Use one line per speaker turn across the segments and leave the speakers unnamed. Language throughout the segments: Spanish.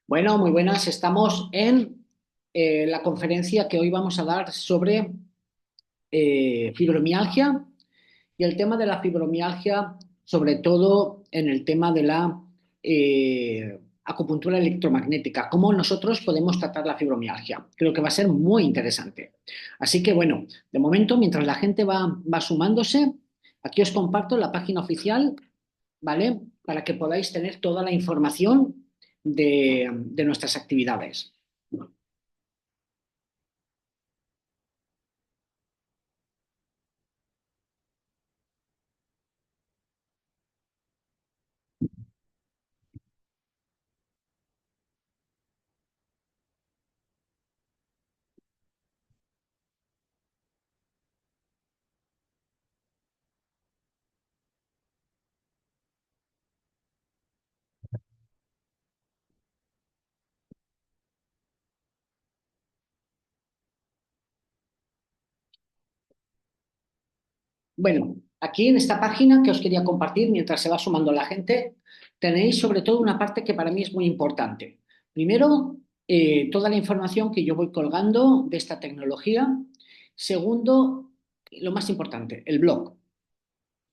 Bueno, muy buenas. Estamos en la conferencia que hoy vamos a dar sobre fibromialgia y el tema de la fibromialgia, sobre todo en el tema de la acupuntura electromagnética, cómo nosotros podemos tratar la fibromialgia. Creo que va a ser muy interesante. Así que bueno, de momento, mientras la gente va sumándose, aquí os comparto la página oficial, ¿vale? Para que podáis tener toda la información de nuestras actividades. Bueno, aquí en esta página que os quería compartir mientras se va sumando la gente, tenéis sobre todo una parte que para mí es muy importante. Primero, toda la información que yo voy colgando de esta tecnología. Segundo, lo más importante, el blog.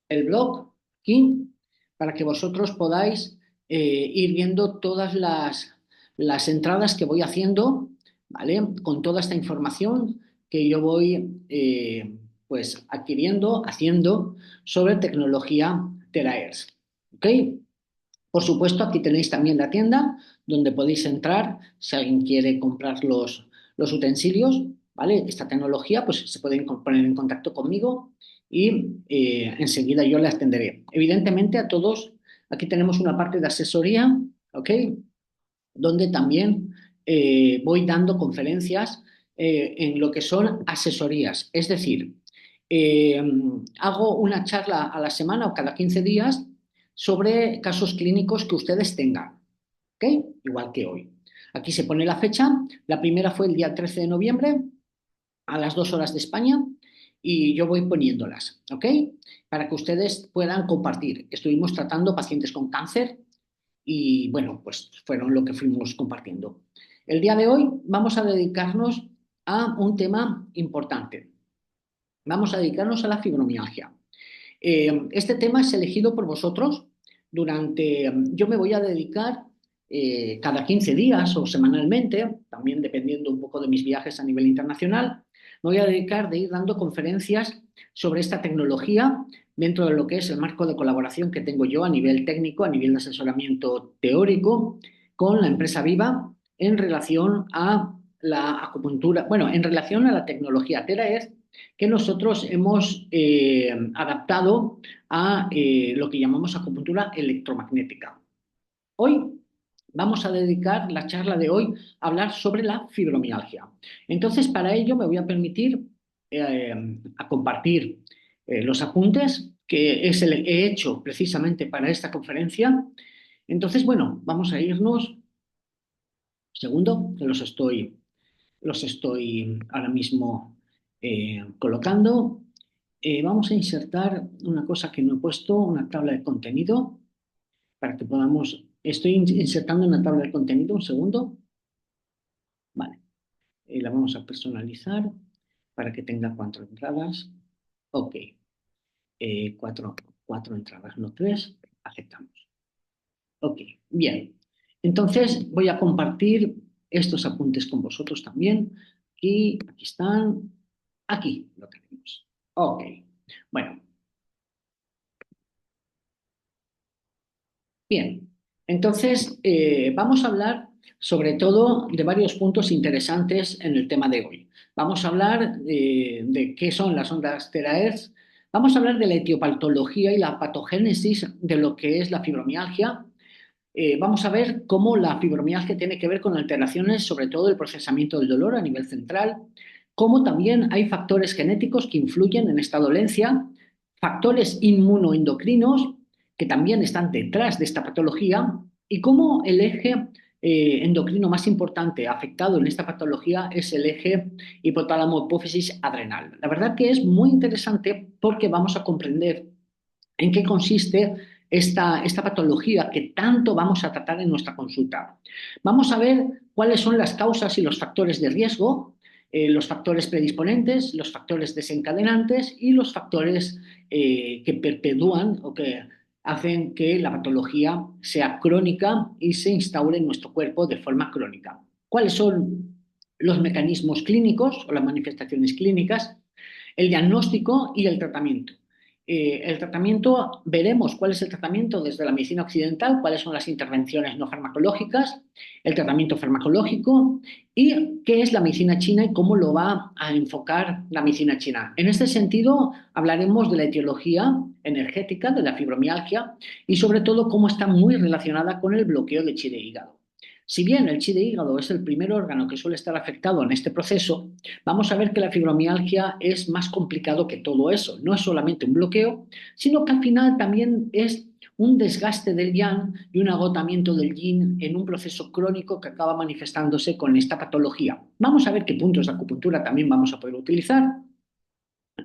El blog aquí para que vosotros podáis ir viendo todas las entradas que voy haciendo, ¿vale? Con toda esta información que yo voy pues adquiriendo, haciendo sobre tecnología Teraers. ¿Ok? Por supuesto, aquí tenéis también la tienda donde podéis entrar si alguien quiere comprar los utensilios, ¿vale? Esta tecnología, pues se pueden poner en contacto conmigo y enseguida yo le atenderé. Evidentemente, a todos, aquí tenemos una parte de asesoría, ¿ok? Donde también voy dando conferencias en lo que son asesorías. Es decir, eh, hago una charla a la semana o cada 15 días sobre casos clínicos que ustedes tengan, ¿ok? Igual que hoy. Aquí se pone la fecha. La primera fue el día 13 de noviembre a las 2 horas de España y yo voy poniéndolas, ¿ok? Para que ustedes puedan compartir. Estuvimos tratando pacientes con cáncer y bueno, pues fueron lo que fuimos compartiendo. El día de hoy vamos a dedicarnos a un tema importante. Vamos a dedicarnos a la fibromialgia. Este tema es elegido por vosotros durante, yo me voy a dedicar cada 15 días o semanalmente, también dependiendo un poco de mis viajes a nivel internacional, me voy a dedicar de ir dando conferencias sobre esta tecnología dentro de lo que es el marco de colaboración que tengo yo a nivel técnico, a nivel de asesoramiento teórico con la empresa Viva en relación a la acupuntura, bueno, en relación a la tecnología TeraEarth que nosotros hemos adaptado a lo que llamamos acupuntura electromagnética. Hoy vamos a dedicar la charla de hoy a hablar sobre la fibromialgia. Entonces, para ello me voy a permitir a compartir los apuntes que he hecho precisamente para esta conferencia. Entonces, bueno, vamos a irnos, segundo, que los estoy ahora mismo colocando. Vamos a insertar una cosa que no he puesto, una tabla de contenido, para que podamos... Estoy insertando una tabla de contenido, un segundo. Vale. La vamos a personalizar para que tenga 4 entradas. Ok. Cuatro, cuatro entradas, no tres. Aceptamos. Ok. Bien. Entonces voy a compartir estos apuntes con vosotros también. Aquí están. Aquí lo tenemos. Ok. Bueno, bien, entonces vamos a hablar sobre todo de varios puntos interesantes en el tema de hoy. Vamos a hablar de qué son las ondas terahertz, vamos a hablar de la etiopatología y la patogénesis de lo que es la fibromialgia. Vamos a ver cómo la fibromialgia tiene que ver con alteraciones, sobre todo el procesamiento del dolor a nivel central, cómo también hay factores genéticos que influyen en esta dolencia, factores inmunoendocrinos que también están detrás de esta patología y cómo el eje endocrino más importante afectado en esta patología es el eje hipotálamo-hipófisis adrenal. La verdad que es muy interesante porque vamos a comprender en qué consiste esta patología que tanto vamos a tratar en nuestra consulta. Vamos a ver cuáles son las causas y los factores de riesgo, los factores predisponentes, los factores desencadenantes y los factores que perpetúan o que hacen que la patología sea crónica y se instaure en nuestro cuerpo de forma crónica. ¿Cuáles son los mecanismos clínicos o las manifestaciones clínicas, el diagnóstico y el tratamiento? El tratamiento, veremos cuál es el tratamiento desde la medicina occidental, cuáles son las intervenciones no farmacológicas, el tratamiento farmacológico y qué es la medicina china y cómo lo va a enfocar la medicina china. En este sentido, hablaremos de la etiología energética de la fibromialgia y sobre todo cómo está muy relacionada con el bloqueo de chi de hígado. Si bien el chi de hígado es el primer órgano que suele estar afectado en este proceso, vamos a ver que la fibromialgia es más complicado que todo eso. No es solamente un bloqueo, sino que al final también es un desgaste del yang y un agotamiento del yin en un proceso crónico que acaba manifestándose con esta patología. Vamos a ver qué puntos de acupuntura también vamos a poder utilizar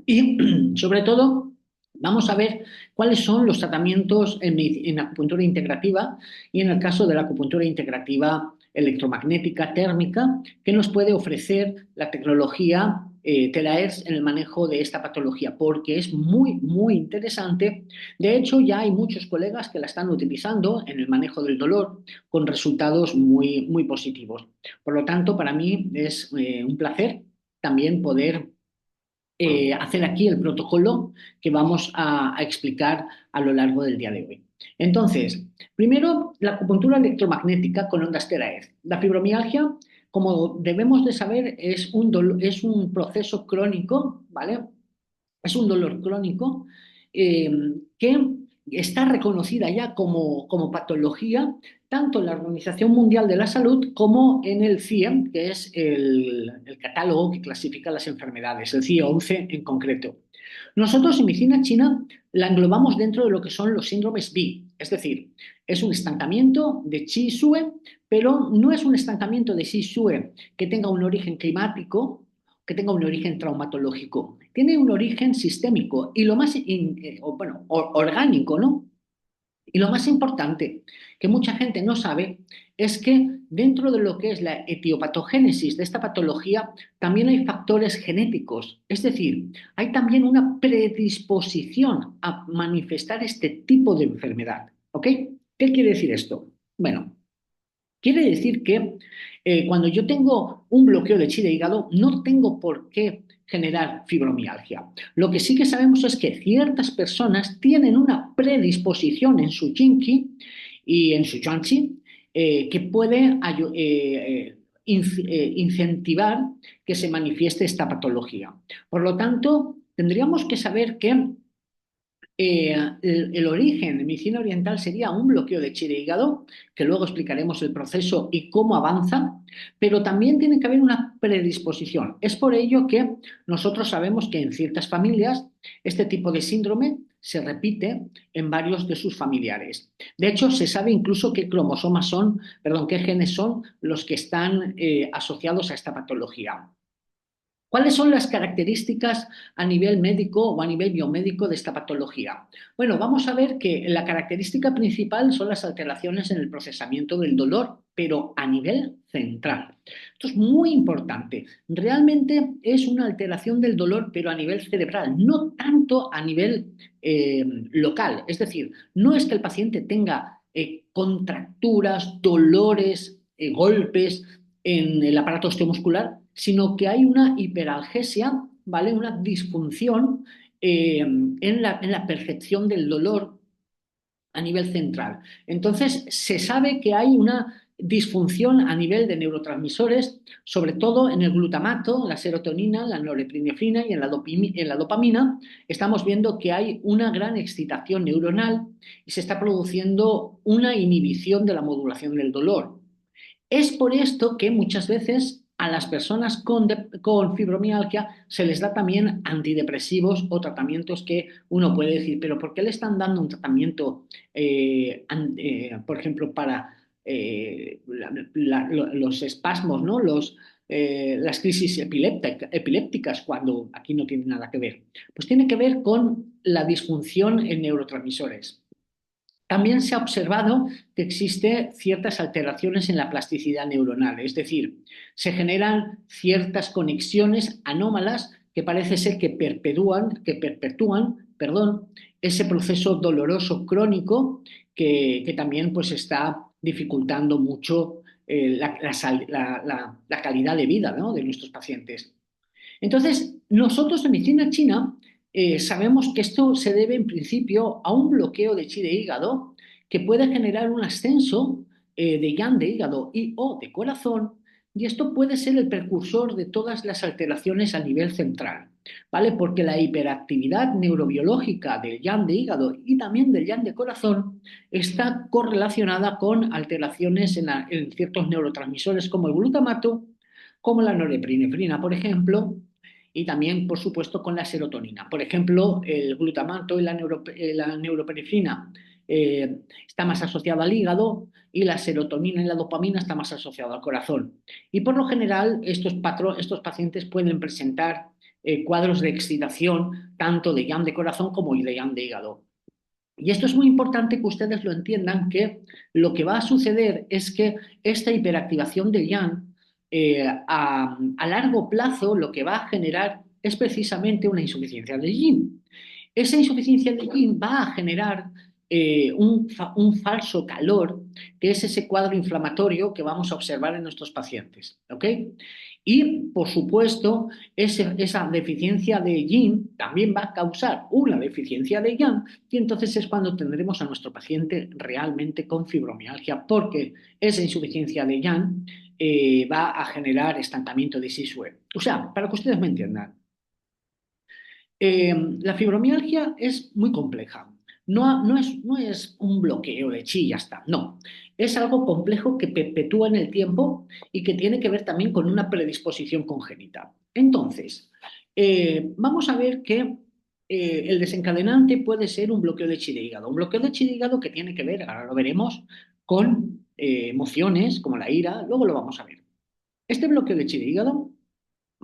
y, sobre todo, vamos a ver cuáles son los tratamientos en acupuntura integrativa y en el caso de la acupuntura integrativa electromagnética térmica que nos puede ofrecer la tecnología Telaers en el manejo de esta patología, porque es muy, muy interesante. De hecho, ya hay muchos colegas que la están utilizando en el manejo del dolor con resultados muy, muy positivos. Por lo tanto, para mí es un placer también poder hacer aquí el protocolo que vamos a explicar a lo largo del día de hoy. Entonces, primero, la acupuntura electromagnética con ondas terahertz. La fibromialgia, como debemos de saber, es un proceso crónico, ¿vale? Es un dolor crónico eh, que está reconocida ya como patología tanto en la Organización Mundial de la Salud como en el CIE, que es el catálogo que clasifica las enfermedades, el CIE 11 en concreto. Nosotros en medicina china la englobamos dentro de lo que son los síndromes Bi, es decir, es un estancamiento de Qi Shui, pero no es un estancamiento de Qi Shui que tenga un origen climático, que tenga un origen traumatológico, tiene un origen sistémico y lo más, bueno, orgánico, ¿no? Y lo más importante, que mucha gente no sabe, es que dentro de lo que es la etiopatogénesis de esta patología, también hay factores genéticos. Es decir, hay también una predisposición a manifestar este tipo de enfermedad. ¿Ok? ¿Qué quiere decir esto? Bueno, quiere decir que cuando yo tengo un bloqueo de chi de hígado, no tengo por qué generar fibromialgia. Lo que sí que sabemos es que ciertas personas tienen una predisposición en su jinki y en su yuanqi que puede incentivar que se manifieste esta patología. Por lo tanto, tendríamos que saber que el origen de medicina oriental sería un bloqueo de chi de hígado, que luego explicaremos el proceso y cómo avanza, pero también tiene que haber una predisposición. Es por ello que nosotros sabemos que en ciertas familias este tipo de síndrome se repite en varios de sus familiares. De hecho, se sabe incluso qué cromosomas son, perdón, qué genes son los que están asociados a esta patología. ¿Cuáles son las características a nivel médico o a nivel biomédico de esta patología? Bueno, vamos a ver que la característica principal son las alteraciones en el procesamiento del dolor, pero a nivel central. Esto es muy importante. Realmente es una alteración del dolor, pero a nivel cerebral, no tanto a nivel local. Es decir, no es que el paciente tenga contracturas, dolores, golpes en el aparato osteomuscular, sino que hay una hiperalgesia, ¿vale? Una disfunción en la percepción del dolor a nivel central. Entonces, se sabe que hay una disfunción a nivel de neurotransmisores, sobre todo en el glutamato, la serotonina, la norepinefrina y en la dopamina. Estamos viendo que hay una gran excitación neuronal y se está produciendo una inhibición de la modulación del dolor. Es por esto que muchas veces a las personas con fibromialgia se les da también antidepresivos o tratamientos que uno puede decir, pero ¿por qué le están dando un tratamiento, por ejemplo, para los espasmos, ¿no? Las crisis epilépticas, cuando aquí no tiene nada que ver? Pues tiene que ver con la disfunción en neurotransmisores. También se ha observado que existen ciertas alteraciones en la plasticidad neuronal, es decir, se generan ciertas conexiones anómalas que parece ser que perpetúan, perdón, ese proceso doloroso crónico que también pues, está dificultando mucho la calidad de vida, ¿no?, de nuestros pacientes. Entonces, nosotros en medicina china sabemos que esto se debe en principio a un bloqueo de chi de hígado que puede generar un ascenso de yang de hígado y o de corazón, y esto puede ser el precursor de todas las alteraciones a nivel central, ¿vale? Porque la hiperactividad neurobiológica del yang de hígado y también del yang de corazón está correlacionada con alteraciones en ciertos neurotransmisores como el glutamato, como la norepinefrina, por ejemplo, y también, por supuesto, con la serotonina. Por ejemplo, el glutamato y la neuropinefrina está más asociado al hígado y la serotonina y la dopamina está más asociado al corazón. Y por lo general, estos pacientes pueden presentar cuadros de excitación tanto de yang de corazón como de yang de hígado. Y esto es muy importante que ustedes lo entiendan, que lo que va a suceder es que esta hiperactivación del yang a largo plazo lo que va a generar es precisamente una insuficiencia de yin. Esa insuficiencia de yin va a generar un falso calor, que es ese cuadro inflamatorio que vamos a observar en nuestros pacientes. ¿Ok? Y, por supuesto, esa deficiencia de yin también va a causar una deficiencia de yang, y entonces es cuando tendremos a nuestro paciente realmente con fibromialgia, porque esa insuficiencia de yang va a generar estancamiento de Sisue. O sea, para que ustedes me entiendan, la fibromialgia es muy compleja. No es un bloqueo de chi y ya está. No. Es algo complejo que perpetúa en el tiempo y que tiene que ver también con una predisposición congénita. Entonces, vamos a ver que el desencadenante puede ser un bloqueo de chi de hígado. Un bloqueo de chi de hígado que tiene que ver, ahora lo veremos, con emociones como la ira. Luego lo vamos a ver. Este bloqueo de chi de hígado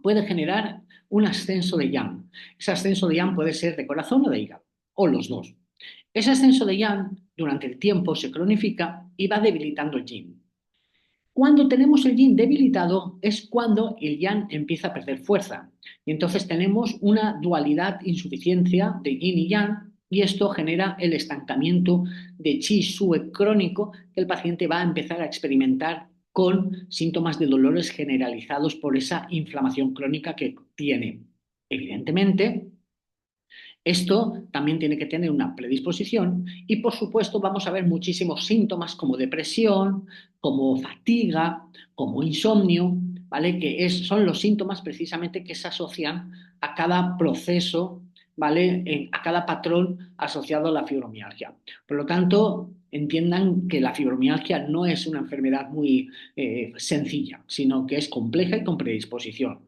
puede generar un ascenso de yang. Ese ascenso de yang puede ser de corazón o de hígado, o los dos. Ese ascenso de yang durante el tiempo se cronifica y va debilitando el yin. Cuando tenemos el yin debilitado es cuando el yang empieza a perder fuerza. Y entonces tenemos una dualidad, insuficiencia de yin y yang, y esto genera el estancamiento de chi sue crónico que el paciente va a empezar a experimentar con síntomas de dolores generalizados por esa inflamación crónica que tiene. Evidentemente, esto también tiene que tener una predisposición y, por supuesto, vamos a ver muchísimos síntomas como depresión, como fatiga, como insomnio, ¿vale? Son los síntomas precisamente que se asocian a cada proceso, ¿vale? A cada patrón asociado a la fibromialgia. Por lo tanto, entiendan que la fibromialgia no es una enfermedad muy sencilla, sino que es compleja y con predisposición.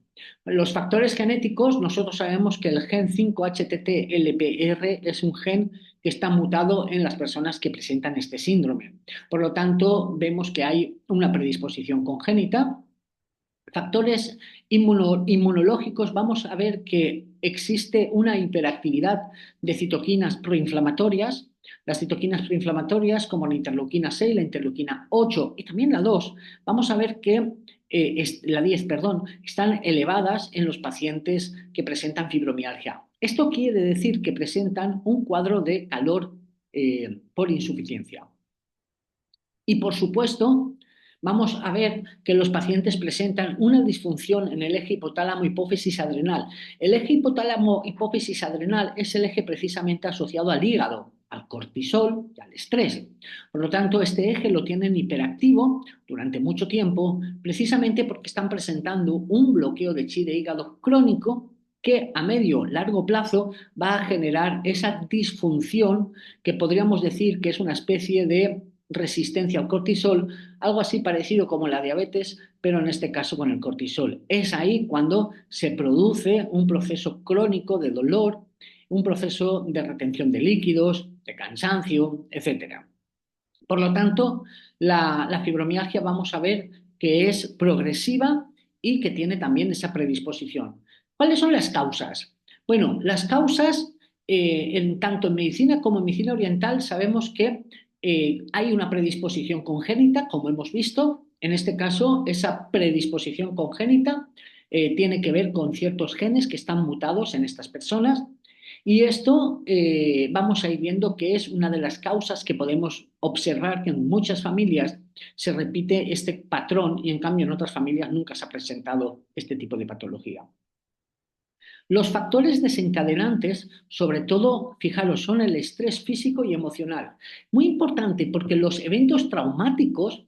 Los factores genéticos, nosotros sabemos que el gen 5-HTT-LPR es un gen que está mutado en las personas que presentan este síndrome. Por lo tanto, vemos que hay una predisposición congénita. Factores inmunológicos, vamos a ver que existe una hiperactividad de citoquinas proinflamatorias. Las citoquinas proinflamatorias, como la interleuquina 6, la interleuquina 8 y también la 2, vamos a ver que la 10, perdón, están elevadas en los pacientes que presentan fibromialgia. Esto quiere decir que presentan un cuadro de calor por insuficiencia. Y, por supuesto, vamos a ver que los pacientes presentan una disfunción en el eje hipotálamo-hipófisis adrenal. El eje hipotálamo-hipófisis adrenal es el eje precisamente asociado al hígado, al cortisol y al estrés. Por lo tanto, este eje lo tienen hiperactivo durante mucho tiempo, precisamente porque están presentando un bloqueo de chi de hígado crónico que a medio largo plazo va a generar esa disfunción que podríamos decir que es una especie de resistencia al cortisol, algo así parecido como la diabetes, pero en este caso con el cortisol. Es ahí cuando se produce un proceso crónico de dolor, un proceso de retención de líquidos, de cansancio, etcétera. Por lo tanto, la fibromialgia vamos a ver que es progresiva y que tiene también esa predisposición. ¿Cuáles son las causas? Bueno, las causas, tanto en medicina como en medicina oriental, sabemos que hay una predisposición congénita, como hemos visto. En este caso, esa predisposición congénita tiene que ver con ciertos genes que están mutados en estas personas y esto vamos a ir viendo que es una de las causas que podemos observar que en muchas familias se repite este patrón y en cambio en otras familias nunca se ha presentado este tipo de patología. Los factores desencadenantes, sobre todo, fijaros, son el estrés físico y emocional. Muy importante porque los eventos traumáticos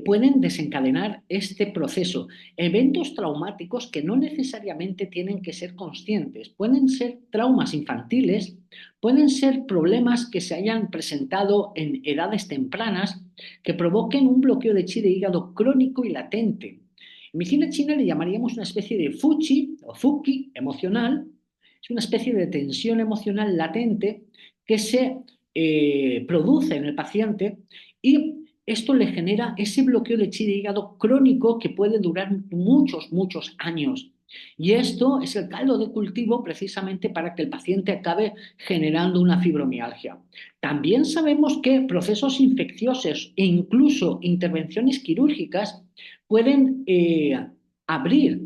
pueden desencadenar este proceso. Eventos traumáticos que no necesariamente tienen que ser conscientes. Pueden ser traumas infantiles, pueden ser problemas que se hayan presentado en edades tempranas que provoquen un bloqueo de chi de hígado crónico y latente. En medicina china le llamaríamos una especie de fuchi o zuki emocional. Es una especie de tensión emocional latente que se produce en el paciente y esto le genera ese bloqueo de chi de hígado crónico que puede durar muchos, muchos años. Y esto es el caldo de cultivo precisamente para que el paciente acabe generando una fibromialgia. También sabemos que procesos infecciosos e incluso intervenciones quirúrgicas pueden abrir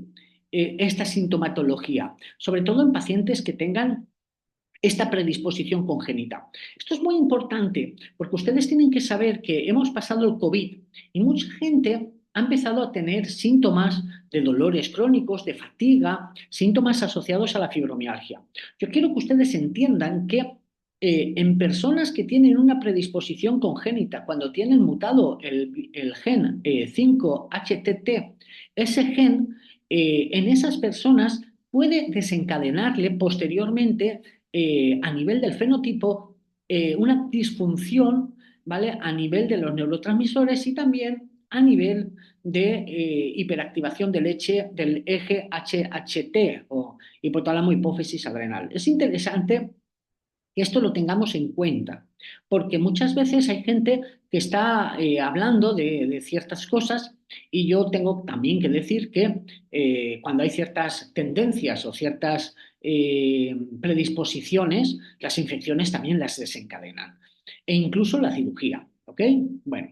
esta sintomatología, sobre todo en pacientes que tengan esta predisposición congénita. Esto es muy importante porque ustedes tienen que saber que hemos pasado el COVID y mucha gente ha empezado a tener síntomas de dolores crónicos, de fatiga, síntomas asociados a la fibromialgia. Yo quiero que ustedes entiendan que en personas que tienen una predisposición congénita, cuando tienen mutado el gen 5-HTT, ese gen en esas personas puede desencadenarle posteriormente a nivel del fenotipo una disfunción, ¿vale? A nivel de los neurotransmisores y también a nivel de hiperactivación del eje HHT o hipotálamo hipófisis adrenal. Es interesante que esto lo tengamos en cuenta, porque muchas veces hay gente que está hablando de ciertas cosas y yo tengo también que decir que cuando hay ciertas tendencias o ciertas predisposiciones, las infecciones también las desencadenan e incluso la cirugía, ¿ok? Bueno,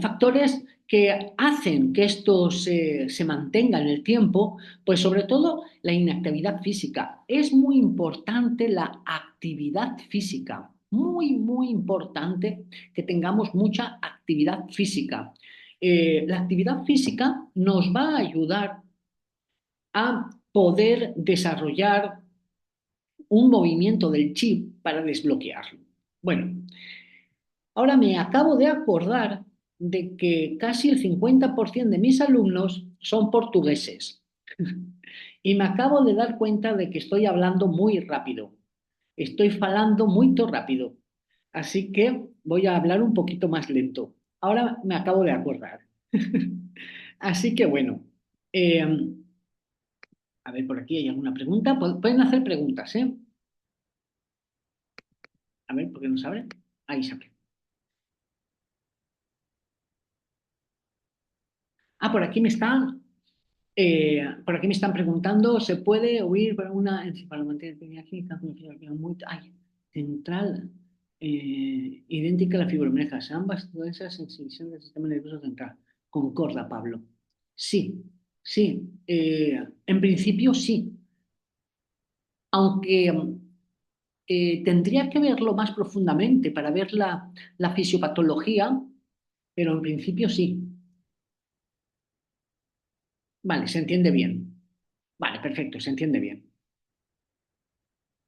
factores que hacen que esto se mantenga en el tiempo, pues sobre todo la inactividad física. Es muy importante la actividad física, muy, muy importante que tengamos mucha actividad física. La actividad física nos va a ayudar a poder desarrollar un movimiento del chip para desbloquearlo. Bueno, ahora me acabo de acordar de que casi el 50% de mis alumnos son portugueses y me acabo de dar cuenta de que estoy hablando muy rápido. Estoy falando muy rápido. Así que voy a hablar un poquito más lento. Ahora me acabo de acordar. Así que bueno, eh, a ver, por aquí hay alguna pregunta. Pueden hacer preguntas, ¿eh? A ver, ¿por qué no se abre? Ahí se abre. Ah, por aquí me están preguntando, ¿se puede huir para una encefalomialgia muy central idéntica a la fibromialgia? Ambas dolencias en sensibilización del sistema nervioso central. Concorda, Pablo. Sí, sí. En principio sí, aunque tendría que verlo más profundamente para ver la fisiopatología, pero en principio sí. Vale, se entiende bien. Vale, perfecto, se entiende bien.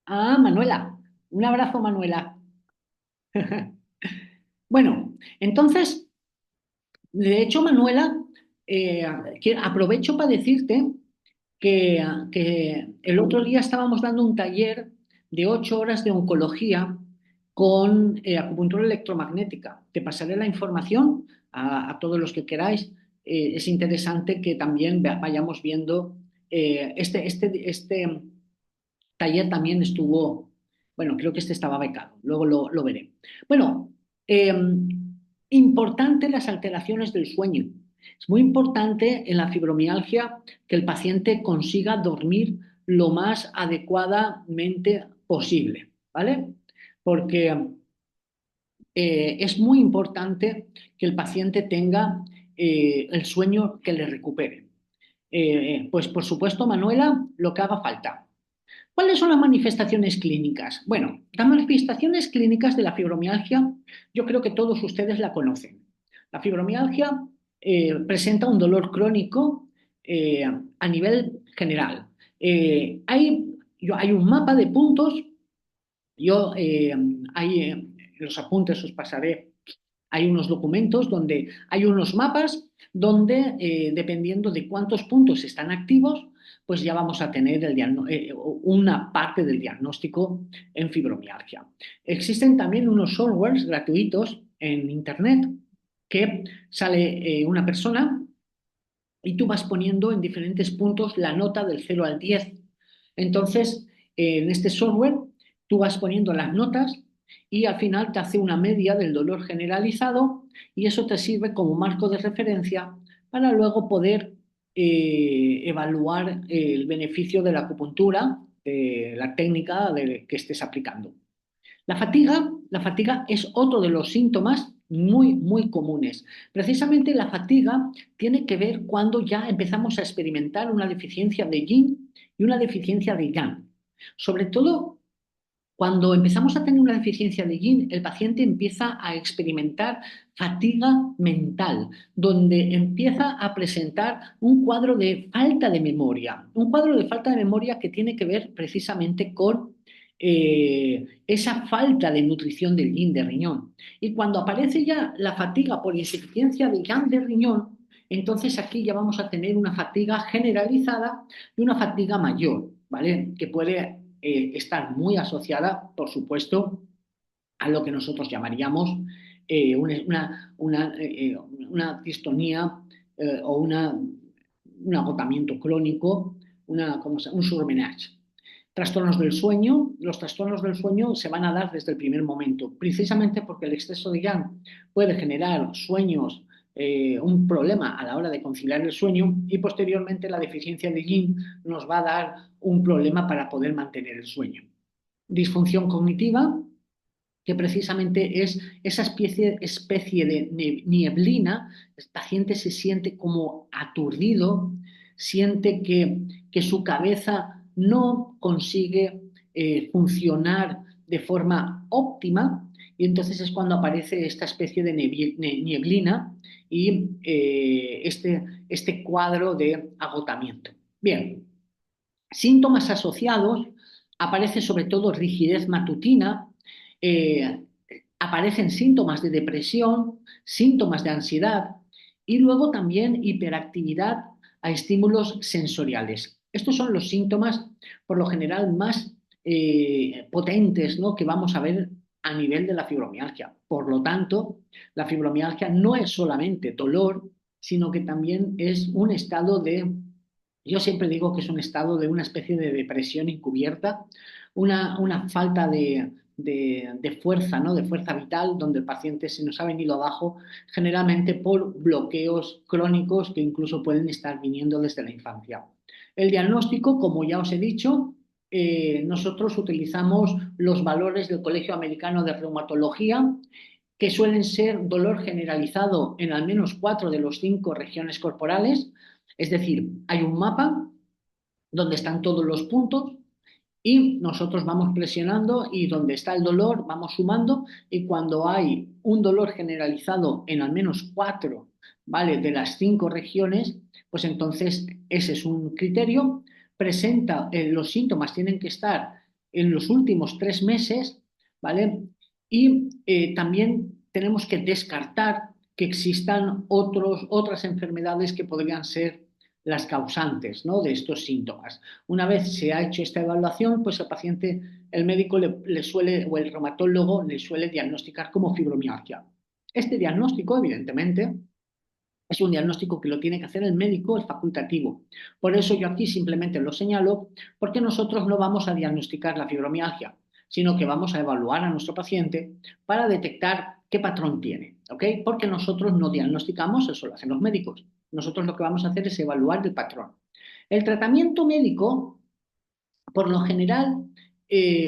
Ah, Manuela. Un abrazo, Manuela. Bueno, entonces, de hecho, Manuela, eh, aprovecho para decirte que el otro día estábamos dando un taller de 8 horas de oncología con acupuntura electromagnética. Te pasaré la información a todos los que queráis. Es interesante que también vayamos viendo este taller también estuvo, bueno, creo que este estaba becado, luego lo veré. Bueno, eh, importante las alteraciones del sueño. Es muy importante en la fibromialgia que el paciente consiga dormir lo más adecuadamente posible, ¿vale? Porque es muy importante que el paciente tenga el sueño que le recupere. Pues por supuesto, Manuela, lo que haga falta. ¿Cuáles son las manifestaciones clínicas? Bueno, las manifestaciones clínicas de la fibromialgia, yo creo que todos ustedes la conocen. La fibromialgia presenta un dolor crónico a nivel general. Hay un mapa de puntos, yo los apuntes os pasaré, hay unos documentos donde hay unos mapas donde, dependiendo de cuántos puntos están activos, pues ya vamos a tener una parte del diagnóstico en fibromialgia. Existen también unos softwares gratuitos en Internet que sale una persona y tú vas poniendo en diferentes puntos la nota del 0 al 10. Entonces, en este software, tú vas poniendo las notas y al final te hace una media del dolor generalizado y eso te sirve como marco de referencia para luego poder evaluar el beneficio de la acupuntura, de la técnica que estés aplicando. La fatiga es otro de los síntomas muy, muy comunes. Precisamente la fatiga tiene que ver cuando ya empezamos a experimentar una deficiencia de yin y una deficiencia de yang. Sobre todo cuando empezamos a tener una deficiencia de yin, el paciente empieza a experimentar fatiga mental, donde empieza a presentar un cuadro de falta de memoria, un cuadro de falta de memoria que tiene que ver precisamente con esa falta de nutrición del yin de riñón. Y cuando aparece ya la fatiga por insuficiencia de yang de riñón, entonces aquí ya vamos a tener una fatiga generalizada y una fatiga mayor, ¿vale? Que puede estar muy asociada, por supuesto, a lo que nosotros llamaríamos una distonía o un agotamiento crónico, un surmenage. Trastornos del sueño. Los trastornos del sueño se van a dar desde el primer momento, precisamente porque el exceso de yang puede generar sueños, un problema a la hora de conciliar el sueño y posteriormente la deficiencia de yin nos va a dar un problema para poder mantener el sueño. Disfunción cognitiva, que precisamente es esa especie de nieblina. El paciente se siente como aturdido, siente que su cabeza no consigue funcionar de forma óptima y entonces es cuando aparece esta especie de nieblina y este cuadro de agotamiento. Bien, síntomas asociados, aparece sobre todo rigidez matutina, eh, aparecen síntomas de depresión, síntomas de ansiedad y luego también hiperactividad a estímulos sensoriales. Estos son los síntomas, por lo general, más potentes, ¿no?, que vamos a ver a nivel de la fibromialgia. Por lo tanto, la fibromialgia no es solamente dolor, sino que también es un estado de, yo siempre digo que es un estado de una especie de depresión encubierta, una falta de fuerza, ¿no?, de fuerza vital, donde el paciente se nos ha venido abajo, generalmente por bloqueos crónicos que incluso pueden estar viniendo desde la infancia. El diagnóstico, como ya os he dicho, nosotros utilizamos los valores del Colegio Americano de Reumatología, que suelen ser dolor generalizado en al menos 4 de los 5 regiones corporales. Es decir, hay un mapa donde están todos los puntos y nosotros vamos presionando y donde está el dolor vamos sumando y cuando hay un dolor generalizado en al menos 4, ¿vale?, de las 5 regiones, pues entonces ese es un criterio. Presenta, los síntomas tienen que estar en los últimos 3 meses, ¿vale? Y también tenemos que descartar que existan otras enfermedades que podrían ser las causantes, ¿no?, de estos síntomas. Una vez se ha hecho esta evaluación, pues el paciente, el médico le suele, o el reumatólogo le suele diagnosticar como fibromialgia. Este diagnóstico, evidentemente, es un diagnóstico que lo tiene que hacer el médico, es facultativo. Por eso yo aquí simplemente lo señalo, porque nosotros no vamos a diagnosticar la fibromialgia, sino que vamos a evaluar a nuestro paciente para detectar qué patrón tiene, ¿ok? Porque nosotros no diagnosticamos, eso lo hacen los médicos. Nosotros lo que vamos a hacer es evaluar el patrón. El tratamiento médico, por lo general,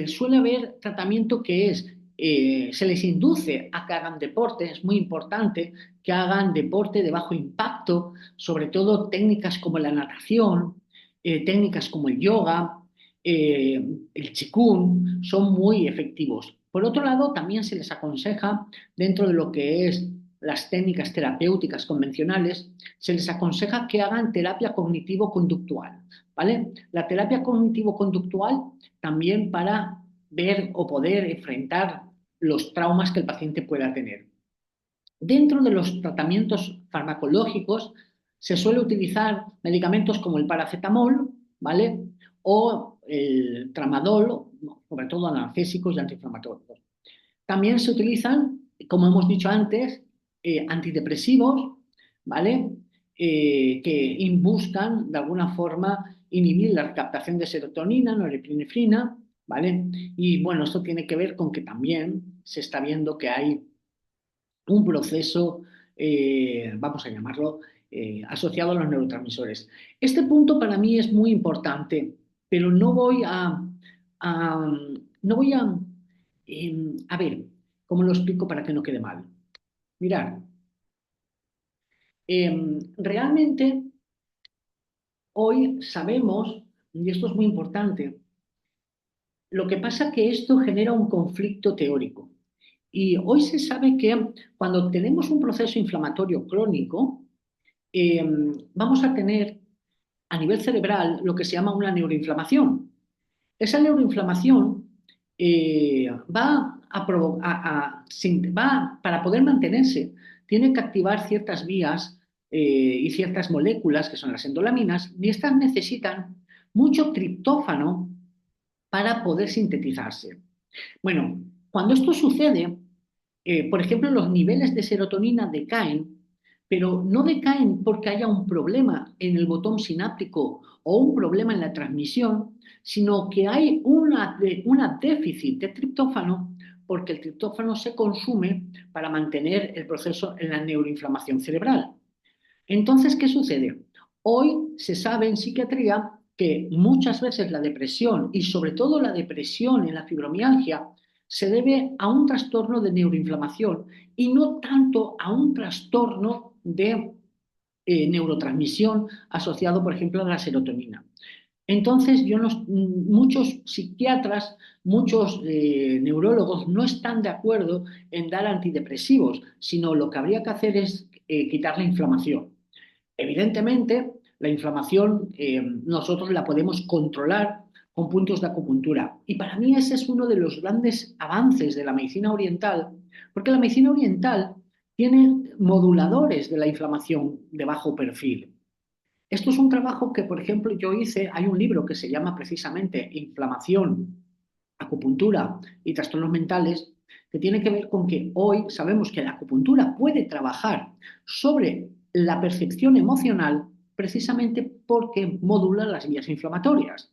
suele haber tratamiento que es se les induce a que hagan deporte, es muy importante que hagan deporte de bajo impacto, sobre todo técnicas como la natación, técnicas como el yoga, el qigong, son muy efectivos. Por otro lado, también se les aconseja, dentro de lo que es las técnicas terapéuticas convencionales, se les aconseja que hagan terapia cognitivo-conductual, ¿vale? La terapia cognitivo-conductual también para ver o poder enfrentar los traumas que el paciente pueda tener. Dentro de los tratamientos farmacológicos se suele utilizar medicamentos como el paracetamol, ¿vale? O el tramadol, sobre todo analgésicos y antiinflamatorios. También se utilizan, como hemos dicho antes, antidepresivos, ¿vale? Que buscan de alguna forma inhibir la captación de serotonina, norepinefrina, ¿vale? Y bueno, esto tiene que ver con que también se está viendo que hay un proceso, vamos a llamarlo, asociado a los neurotransmisores. Este punto para mí es muy importante, pero no voy a ver, ¿cómo lo explico para que no quede mal? Mirad, realmente hoy sabemos, y esto es muy importante, lo que pasa es que esto genera un conflicto teórico. Y hoy se sabe que cuando tenemos un proceso inflamatorio crónico, eh, vamos a tener a nivel cerebral lo que se llama una neuroinflamación. Esa neuroinflamación va a provocar, para poder mantenerse, tiene que activar ciertas vías y ciertas moléculas que son las endolaminas, y estas necesitan mucho triptófano para poder sintetizarse. Bueno, cuando esto sucede, por ejemplo, los niveles de serotonina decaen, pero no decaen porque haya un problema en el botón sináptico o un problema en la transmisión, sino que hay una déficit de triptófano porque el triptófano se consume para mantener el proceso en la neuroinflamación cerebral. Entonces, ¿qué sucede? Hoy se sabe en psiquiatría que muchas veces la depresión y sobre todo la depresión en la fibromialgia se debe a un trastorno de neuroinflamación y no tanto a un trastorno de neurotransmisión asociado, por ejemplo, a la serotonina. Entonces, muchos psiquiatras, muchos neurólogos no están de acuerdo en dar antidepresivos, sino lo que habría que hacer es quitar la inflamación. Evidentemente, la inflamación nosotros la podemos controlar con puntos de acupuntura. Y para mí ese es uno de los grandes avances de la medicina oriental, porque la medicina oriental tiene moduladores de la inflamación de bajo perfil. Esto es un trabajo que, por ejemplo, yo hice, hay un libro que se llama precisamente Inflamación, acupuntura y trastornos mentales, que tiene que ver con que hoy sabemos que la acupuntura puede trabajar sobre la percepción emocional precisamente porque modula las vías inflamatorias.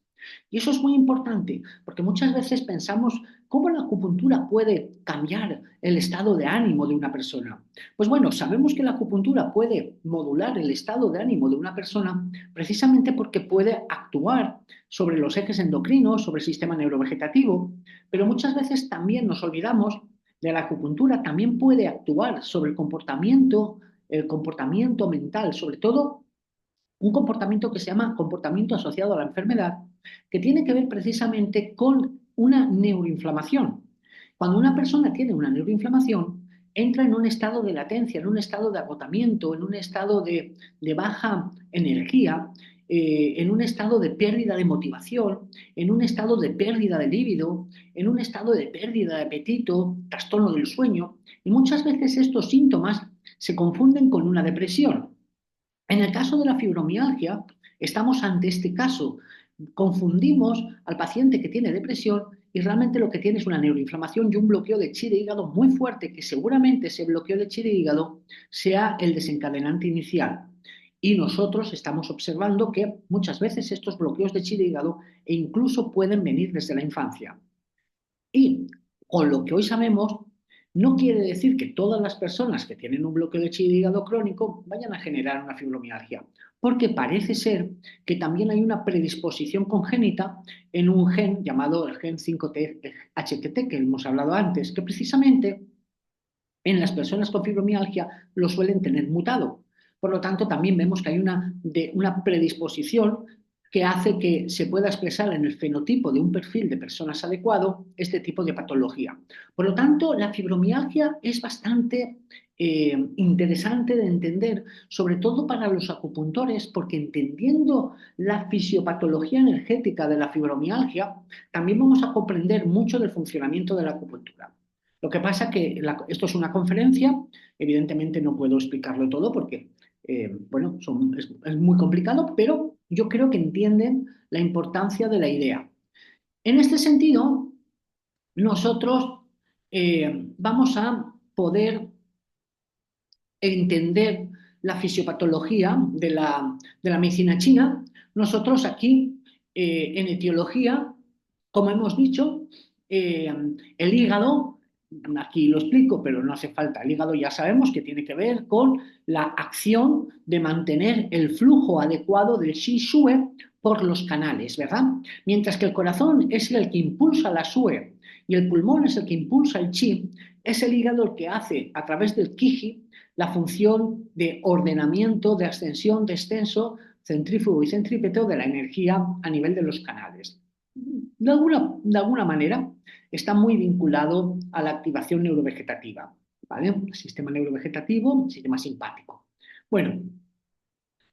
Y eso es muy importante, porque muchas veces pensamos cómo la acupuntura puede cambiar el estado de ánimo de una persona. Pues bueno, sabemos que la acupuntura puede modular el estado de ánimo de una persona precisamente porque puede actuar sobre los ejes endocrinos, sobre el sistema neurovegetativo, pero muchas veces también nos olvidamos de la acupuntura, también puede actuar sobre el comportamiento mental, sobre todo un comportamiento que se llama comportamiento asociado a la enfermedad, que tiene que ver precisamente con una neuroinflamación. Cuando una persona tiene una neuroinflamación, entra en un estado de latencia, en un estado de agotamiento, en un estado de baja energía, en un estado de pérdida de motivación, en un estado de pérdida de líbido, en un estado de pérdida de apetito, trastorno del sueño. Y muchas veces estos síntomas se confunden con una depresión. En el caso de la fibromialgia, estamos ante este caso. Confundimos al paciente que tiene depresión y realmente lo que tiene es una neuroinflamación y un bloqueo de chi de hígado muy fuerte, que seguramente ese bloqueo de chi de hígado sea el desencadenante inicial. Y nosotros estamos observando que muchas veces estos bloqueos de chi de hígado incluso pueden venir desde la infancia. Y con lo que hoy sabemos, No quiere decir que todas las personas que tienen un bloqueo de hígado crónico vayan a generar una fibromialgia, porque parece ser que también hay una predisposición congénita en un gen llamado el gen 5-HTT, que hemos hablado antes, que precisamente en las personas con fibromialgia lo suelen tener mutado. Por lo tanto, también vemos que hay una predisposición que hace que se pueda expresar en el fenotipo de un perfil de personas adecuado este tipo de patología. Por lo tanto, la fibromialgia es bastante interesante de entender, sobre todo para los acupuntores, porque entendiendo la fisiopatología energética de la fibromialgia, también vamos a comprender mucho del funcionamiento de la acupuntura. Lo que pasa que esto es una conferencia, evidentemente no puedo explicarlo todo porque, bueno, es muy complicado, pero yo creo que entienden la importancia de la idea. En este sentido, nosotros vamos a poder entender la fisiopatología de la medicina china. Nosotros aquí, en etiología, como hemos dicho, el hígado, aquí lo explico, pero no hace falta, el hígado ya sabemos que tiene que ver con la acción de mantener el flujo adecuado del Qi Shue por los canales, ¿verdad? Mientras que el corazón es el que impulsa la Shue y el pulmón es el que impulsa el Qi, es el hígado el que hace a través del Qi la función de ordenamiento, de ascensión, descenso, centrífugo y centrípeto de la energía a nivel de los canales. De alguna manera está muy vinculado a la activación neurovegetativa, ¿vale? Sistema neurovegetativo, sistema simpático. Bueno,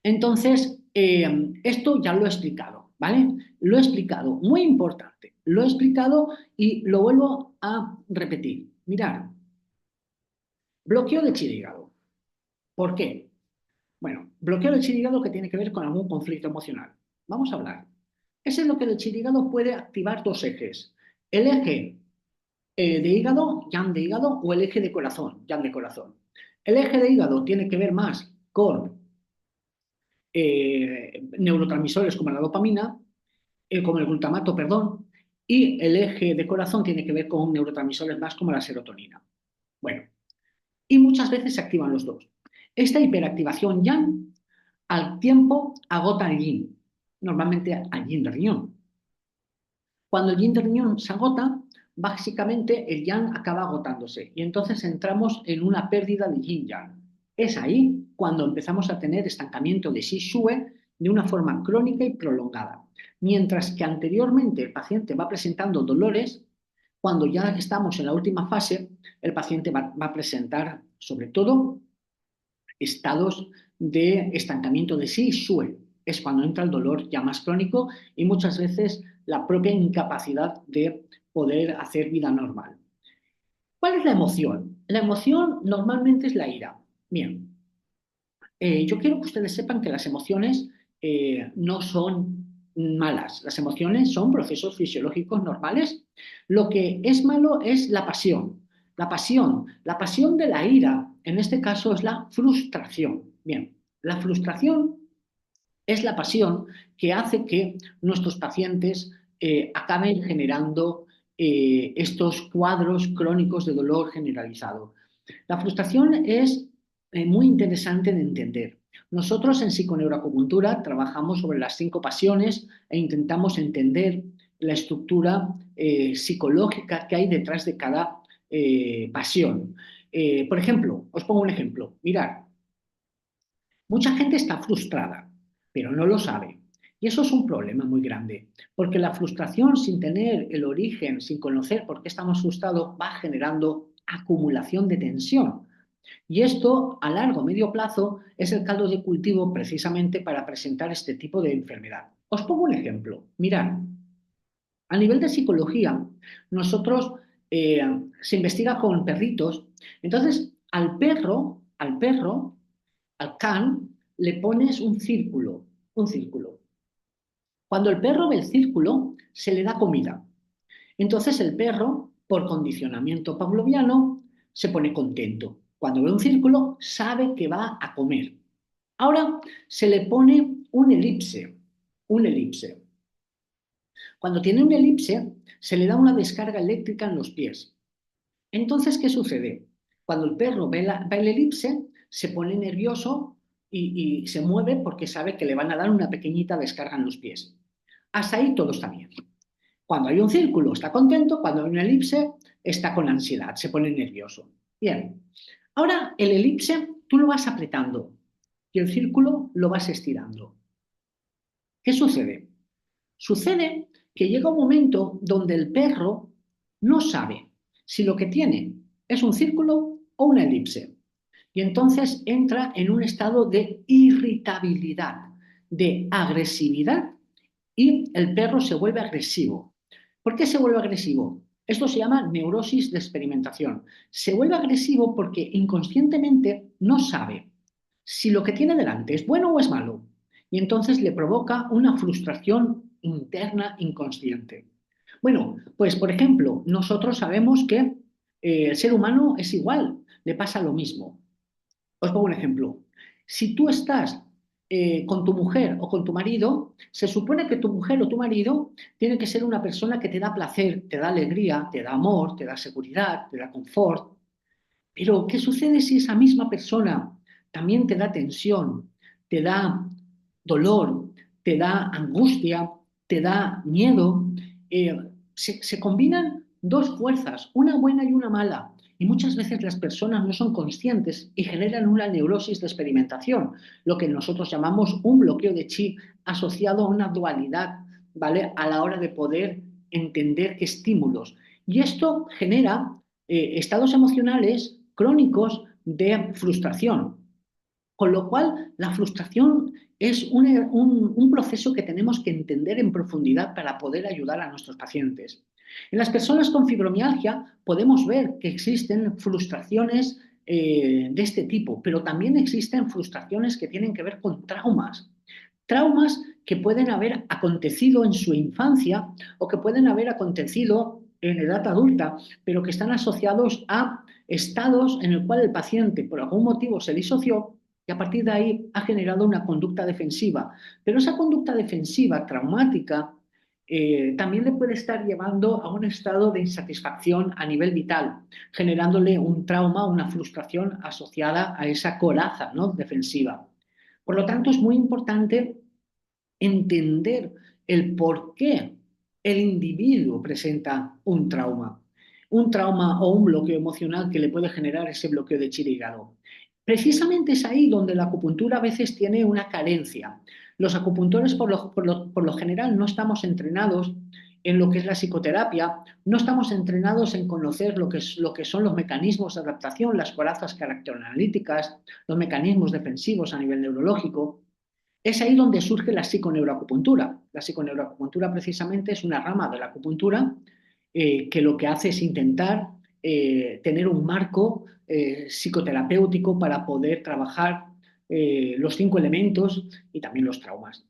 entonces, esto ya lo he explicado, ¿vale? Lo he explicado, muy importante, lo he explicado y lo vuelvo a repetir. Mirad, bloqueo de hígado. ¿Por qué? Bueno, bloqueo del hígado que tiene que ver con algún conflicto emocional. Vamos a hablar. Ese bloqueo del hígado puede activar dos ejes. El eje de hígado, yang de hígado, o el eje de corazón, yang de corazón. El eje de hígado tiene que ver más con neurotransmisores como la dopamina, como el glutamato, perdón, y el eje de corazón tiene que ver con neurotransmisores más como la serotonina. Bueno, y muchas veces se activan los dos. Esta hiperactivación yang al tiempo agota el yin, normalmente al yin de riñón. Cuando el yin de riñón se agota, básicamente el yang acaba agotándose y entonces entramos en una pérdida de yin-yang. Es ahí cuando empezamos a tener estancamiento de Shi-Shue de una forma crónica y prolongada. Mientras que anteriormente el paciente va presentando dolores, cuando ya estamos en la última fase, el paciente va a presentar sobre todo estados de estancamiento de Shi-Shue. Es cuando entra el dolor ya más crónico y muchas veces la propia incapacidad de poder hacer vida normal. ¿Cuál es la emoción? La emoción normalmente es la ira. Bien, yo quiero que ustedes sepan que las emociones no son malas. Las emociones son procesos fisiológicos normales. Lo que es malo es la pasión. La pasión de la ira, en este caso, es la frustración. Bien, la frustración es la pasión que hace que nuestros pacientes acaben generando estos cuadros crónicos de dolor generalizado. La frustración es muy interesante de entender. Nosotros en psiconeuroacupuntura trabajamos sobre las 5 pasiones e intentamos entender la estructura psicológica que hay detrás de cada pasión. Por ejemplo, os pongo un ejemplo. Mirad, mucha gente está frustrada, pero no lo sabe. Y eso es un problema muy grande, porque la frustración sin tener el origen, sin conocer por qué estamos frustrados, va generando acumulación de tensión. Y esto, a largo o medio plazo, es el caldo de cultivo precisamente para presentar este tipo de enfermedad. Os pongo un ejemplo. Mirad, a nivel de psicología, nosotros se investiga con perritos. Entonces, al can, le pones un círculo, un círculo. Cuando el perro ve el círculo, se le da comida. Entonces el perro, por condicionamiento pavloviano, se pone contento. Cuando ve un círculo, sabe que va a comer. Ahora se le pone un elipse, un elipse. Cuando tiene un elipse, se le da una descarga eléctrica en los pies. Entonces, ¿qué sucede? Cuando el perro ve la elipse, se pone nervioso y se mueve porque sabe que le van a dar una pequeñita descarga en los pies. Hasta ahí todo está bien. Cuando hay un círculo está contento, cuando hay una elipse está con ansiedad, se pone nervioso. Bien, ahora el elipse tú lo vas apretando y el círculo lo vas estirando. ¿Qué sucede? Sucede que llega un momento donde el perro no sabe si lo que tiene es un círculo o una elipse. Y entonces entra en un estado de irritabilidad, de agresividad, y el perro se vuelve agresivo. ¿Por qué se vuelve agresivo? Esto se llama neurosis de experimentación. Se vuelve agresivo porque inconscientemente no sabe si lo que tiene delante es bueno o es malo. Y entonces le provoca una frustración interna inconsciente. Bueno, pues por ejemplo, nosotros sabemos que el ser humano es igual, le pasa lo mismo. Os pongo un ejemplo. Si tú estás con tu mujer o con tu marido, se supone que tu mujer o tu marido tiene que ser una persona que te da placer, te da alegría, te da amor, te da seguridad, te da confort. Pero, ¿qué sucede si esa misma persona también te da tensión, te da dolor, te da angustia, te da miedo? Eh, se combinan dos fuerzas, una buena y una mala. Y muchas veces las personas no son conscientes y generan una neurosis de experimentación, lo que nosotros llamamos un bloqueo de chi asociado a una dualidad, ¿vale? A la hora de poder entender qué estímulos. Y esto genera estados emocionales crónicos de frustración. Con lo cual, la frustración es un proceso que tenemos que entender en profundidad para poder ayudar a nuestros pacientes. En las personas con fibromialgia podemos ver que existen frustraciones de este tipo, pero también existen frustraciones que tienen que ver con traumas. Traumas que pueden haber acontecido en su infancia o que pueden haber acontecido en edad adulta, pero que están asociados a estados en el cual el paciente por algún motivo se disoció y a partir de ahí ha generado una conducta defensiva. Pero esa conducta defensiva traumática también le puede estar llevando a un estado de insatisfacción a nivel vital, generándole un trauma, una frustración asociada a esa coraza, ¿no?, defensiva. Por lo tanto, es muy importante entender el por qué el individuo presenta un trauma o un bloqueo emocional que le puede generar ese bloqueo de chi de hígado. Precisamente es ahí donde la acupuntura a veces tiene una carencia. Los acupuntores por lo general no estamos entrenados en lo que es la psicoterapia, no estamos entrenados en conocer lo que son los mecanismos de adaptación, las corazas caracteroanalíticas, los mecanismos defensivos a nivel neurológico. Es ahí donde surge la psiconeuroacupuntura. La psiconeuroacupuntura precisamente es una rama de la acupuntura que lo que hace es intentar tener un marco psicoterapéutico para poder trabajar los 5 elementos y también los traumas.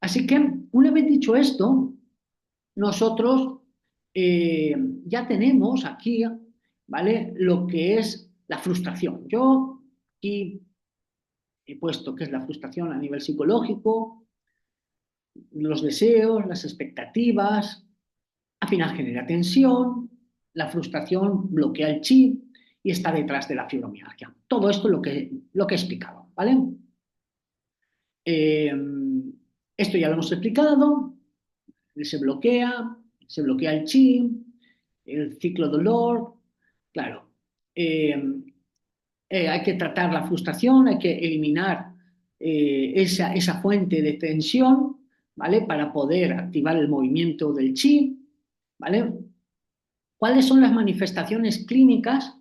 Así que, una vez dicho esto, nosotros ya tenemos aquí, ¿vale?, lo que es la frustración. Yo aquí he puesto que es la frustración a nivel psicológico, los deseos, las expectativas, al final genera tensión, la frustración bloquea el chi y está detrás de la fibromialgia. Todo esto es lo que he explicado, ¿vale? Eh, Esto ya lo hemos explicado, se se bloquea el chi, el ciclo dolor, claro. Eh, Hay que tratar la frustración, hay que eliminar esa fuente de tensión, ¿vale? Para poder activar el movimiento del chi, ¿vale? ¿Cuáles son las manifestaciones clínicas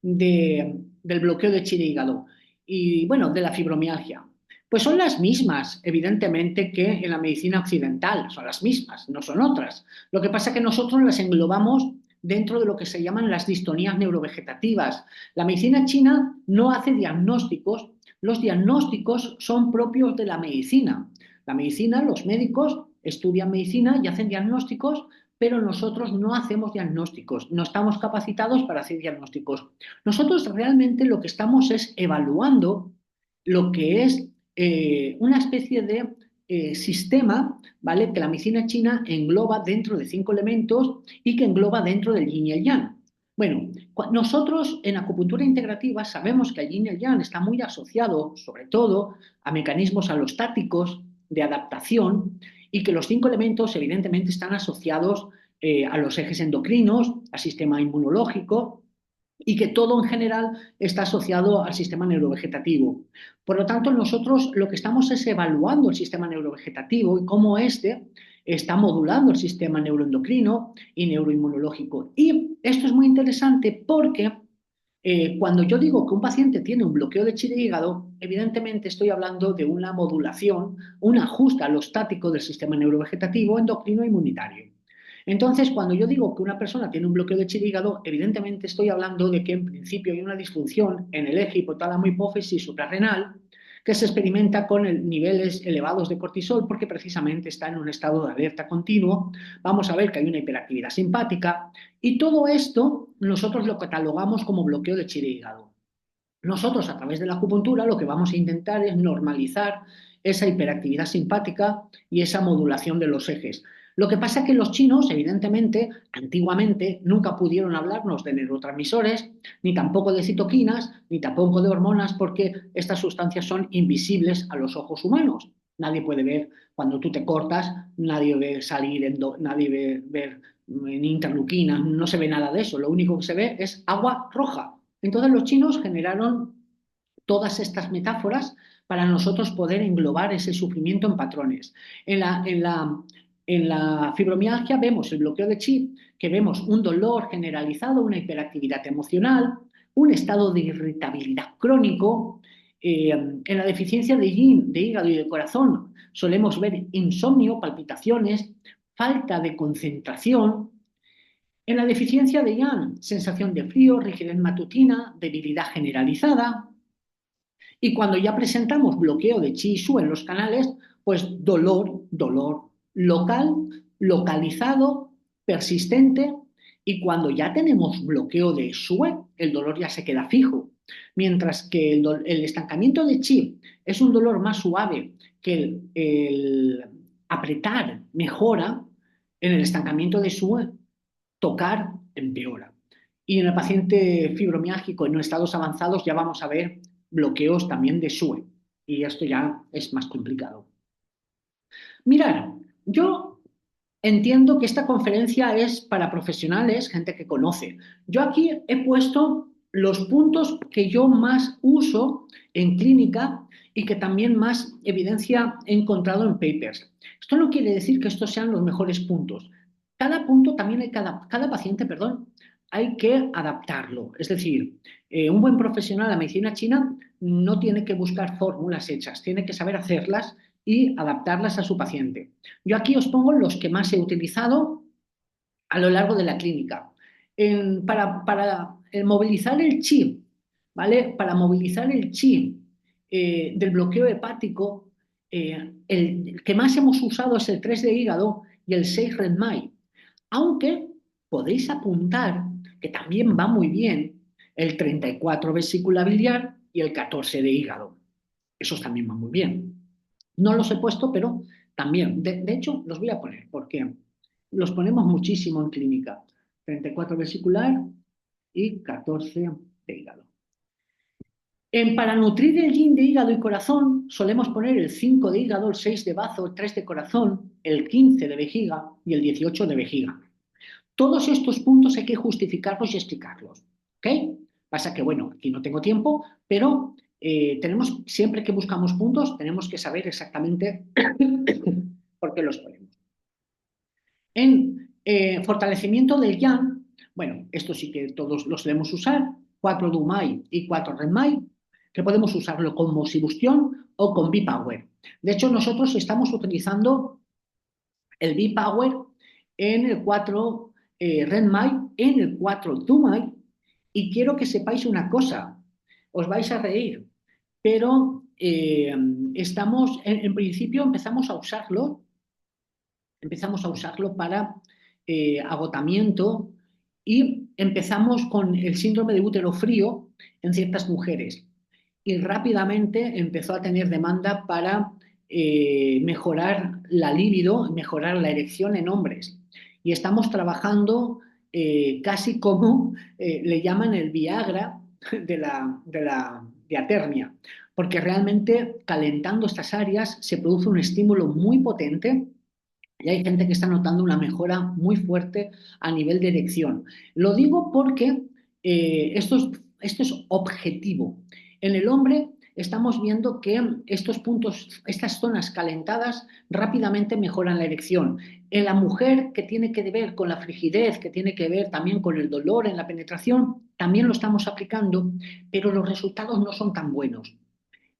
del bloqueo de chi de hígado? Y bueno, de la fibromialgia. Pues son las mismas, evidentemente, que en la medicina occidental, son las mismas, no son otras. Lo que pasa es que nosotros las englobamos dentro de lo que se llaman las distonías neurovegetativas. La medicina china no hace diagnósticos, los diagnósticos son propios de la medicina. La medicina, los médicos estudian medicina y hacen diagnósticos, pero nosotros no hacemos diagnósticos, no estamos capacitados para hacer diagnósticos. Nosotros realmente lo que estamos es evaluando lo que es una especie de sistema, ¿vale?, que la medicina china engloba dentro de 5 elementos y que engloba dentro del yin y el yang. Bueno, Nosotros en acupuntura integrativa sabemos que el yin y el yang está muy asociado, sobre todo, a mecanismos alostáticos de adaptación y que los 5 elementos evidentemente están asociados a los ejes endocrinos, al sistema inmunológico y que todo en general está asociado al sistema neurovegetativo. Por lo tanto, nosotros lo que estamos es evaluando el sistema neurovegetativo y cómo éste está modulando el sistema neuroendocrino y neuroinmunológico. Y esto es muy interesante porque cuando yo digo que un paciente tiene un bloqueo de chi de hígado, evidentemente estoy hablando de una modulación, un ajuste alostático del sistema neurovegetativo, endocrino e inmunitario. Entonces, cuando yo digo que una persona tiene un bloqueo de chi de hígado, evidentemente estoy hablando de que en principio hay una disfunción en el eje hipotálamo-hipófisis suprarrenal que se experimenta con niveles elevados de cortisol porque precisamente está en un estado de alerta continuo. Vamos a ver que hay una hiperactividad simpática y todo esto nosotros lo catalogamos como bloqueo de chi de hígado. Nosotros, a través de la acupuntura, lo que vamos a intentar es normalizar esa hiperactividad simpática y esa modulación de los ejes. Lo que pasa es que los chinos, evidentemente, antiguamente nunca pudieron hablarnos de neurotransmisores, ni tampoco de citoquinas, ni tampoco de hormonas, porque estas sustancias son invisibles a los ojos humanos. Nadie puede ver cuando tú te cortas, nadie ve salir, nadie ve ver en interleuquinas, no se ve nada de eso. Lo único que se ve es agua roja. Entonces los chinos generaron todas estas metáforas para nosotros poder englobar ese sufrimiento en patrones. En la fibromialgia vemos el bloqueo de chi, que vemos un dolor generalizado, una hiperactividad emocional, un estado de irritabilidad crónico. En la deficiencia de yin, de hígado y de corazón, solemos ver insomnio, palpitaciones, falta de concentración. En la deficiencia de yang, sensación de frío, rigidez matutina, debilidad generalizada. Y cuando ya presentamos bloqueo de chi y shu en los canales, pues dolor local, localizado, persistente. Y cuando ya tenemos bloqueo de shue, el dolor ya se queda fijo. Mientras que el estancamiento de chi es un dolor más suave que el apretar mejora, en el estancamiento de shue tocar empeora. Y en el paciente fibromialgico en estados avanzados ya vamos a ver bloqueos también de SUE. Y esto ya es más complicado. Mirad, yo entiendo que esta conferencia es para profesionales, gente que conoce. Yo aquí he puesto los puntos que yo más uso en clínica y que también más evidencia he encontrado en papers. Esto no quiere decir que estos sean los mejores puntos. Cada punto también hay cada paciente, perdón, hay que adaptarlo. Es decir, un buen profesional de la medicina china no tiene que buscar fórmulas hechas, tiene que saber hacerlas y adaptarlas a su paciente. Yo aquí os pongo los que más he utilizado a lo largo de la clínica. Para movilizar el chi, ¿vale? Para movilizar el chi del bloqueo hepático, el que más hemos usado es el 3 de hígado y el 6 Renmai. Aunque podéis apuntar que también va muy bien el 34 vesícula biliar y el 14 de hígado. Esos también van muy bien. No los he puesto, pero también. De hecho, los voy a poner porque los ponemos muchísimo en clínica. 34 vesicular y 14 de hígado. Para nutrir el yin de hígado y corazón, solemos poner el 5 de hígado, el 6 de bazo, el 3 de corazón, el 15 de vejiga y el 18 de vejiga. Todos estos puntos hay que justificarlos y explicarlos. ¿Ok? Pasa que, bueno, aquí no tengo tiempo, pero siempre que buscamos puntos, tenemos que saber exactamente por qué los ponemos. En fortalecimiento del yang, bueno, esto sí que todos los debemos usar, 4 Dumai y 4 Renmai, que podemos usarlo con Moxibustión o con B-Power. De hecho, nosotros estamos utilizando el B-Power en el 4 Renmai, en el 4 Dumai, y quiero que sepáis una cosa, os vais a reír, pero en principio empezamos a usarlo para agotamiento y empezamos con el síndrome de útero frío en ciertas mujeres y rápidamente empezó a tener demanda para mejorar la libido, mejorar la erección en hombres. Y estamos trabajando casi como le llaman el Viagra de la diatermia, porque realmente calentando estas áreas se produce un estímulo muy potente y hay gente que está notando una mejora muy fuerte a nivel de erección. Lo digo porque esto es objetivo. En el hombre estamos viendo que estos puntos, estas zonas calentadas rápidamente mejoran la erección. En la mujer, que tiene que ver con la frigidez, que tiene que ver también con el dolor en la penetración, también lo estamos aplicando, pero los resultados no son tan buenos.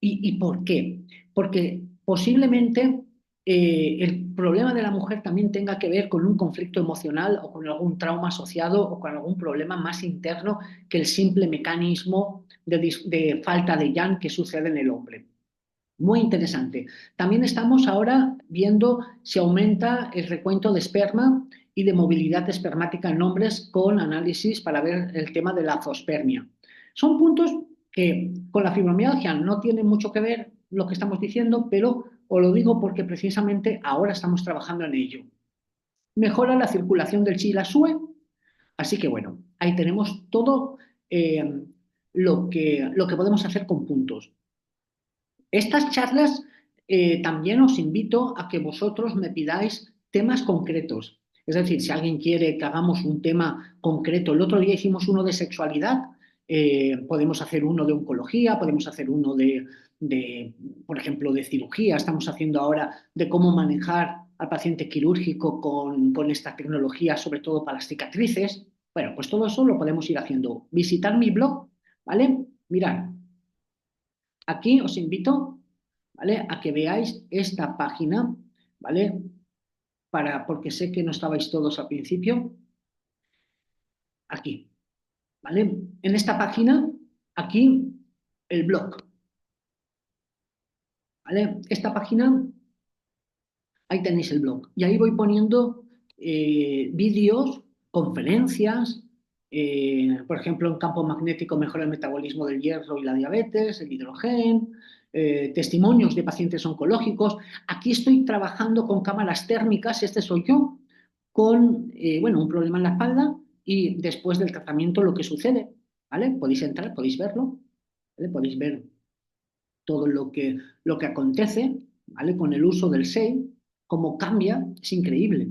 ¿Y por qué? Porque posiblemente el problema de la mujer también tenga que ver con un conflicto emocional o con algún trauma asociado o con algún problema más interno que el simple mecanismo de falta de yang que sucede en el hombre. Muy interesante. También estamos ahora viendo si aumenta el recuento de esperma y de movilidad espermática en hombres con análisis para ver el tema de la zoospermia. Son puntos que con la fibromialgia no tienen mucho que ver lo que estamos diciendo, pero os lo digo porque precisamente ahora estamos trabajando en ello. Mejora la circulación del chi y la sue, así que bueno, ahí tenemos todo lo que podemos hacer con puntos. Estas charlas también os invito a que vosotros me pidáis temas concretos. Es decir, si alguien quiere que hagamos un tema concreto, el otro día hicimos uno de sexualidad, podemos hacer uno de oncología, podemos hacer uno por ejemplo, de cirugía. Estamos haciendo ahora de cómo manejar al paciente quirúrgico con esta tecnología, sobre todo para las cicatrices. Bueno, pues todo eso lo podemos ir haciendo. Visitar mi blog, ¿vale? Mirad, aquí os invito, ¿vale?, a que veáis esta página, ¿vale? Porque sé que no estabais todos al principio. Aquí, ¿vale? En esta página, aquí, el blog, ¿vale? Esta página, ahí tenéis el blog. Y ahí voy poniendo vídeos, conferencias, por ejemplo, en campo magnético mejora el metabolismo del hierro y la diabetes, el hidrógeno, testimonios de pacientes oncológicos. Aquí estoy trabajando con cámaras térmicas, este soy yo, con bueno, un problema en la espalda y después del tratamiento lo que sucede, ¿vale? Podéis entrar, podéis verlo, ¿vale? Podéis ver todo lo que acontece, ¿vale? Con el uso del SEI, cómo cambia, es increíble.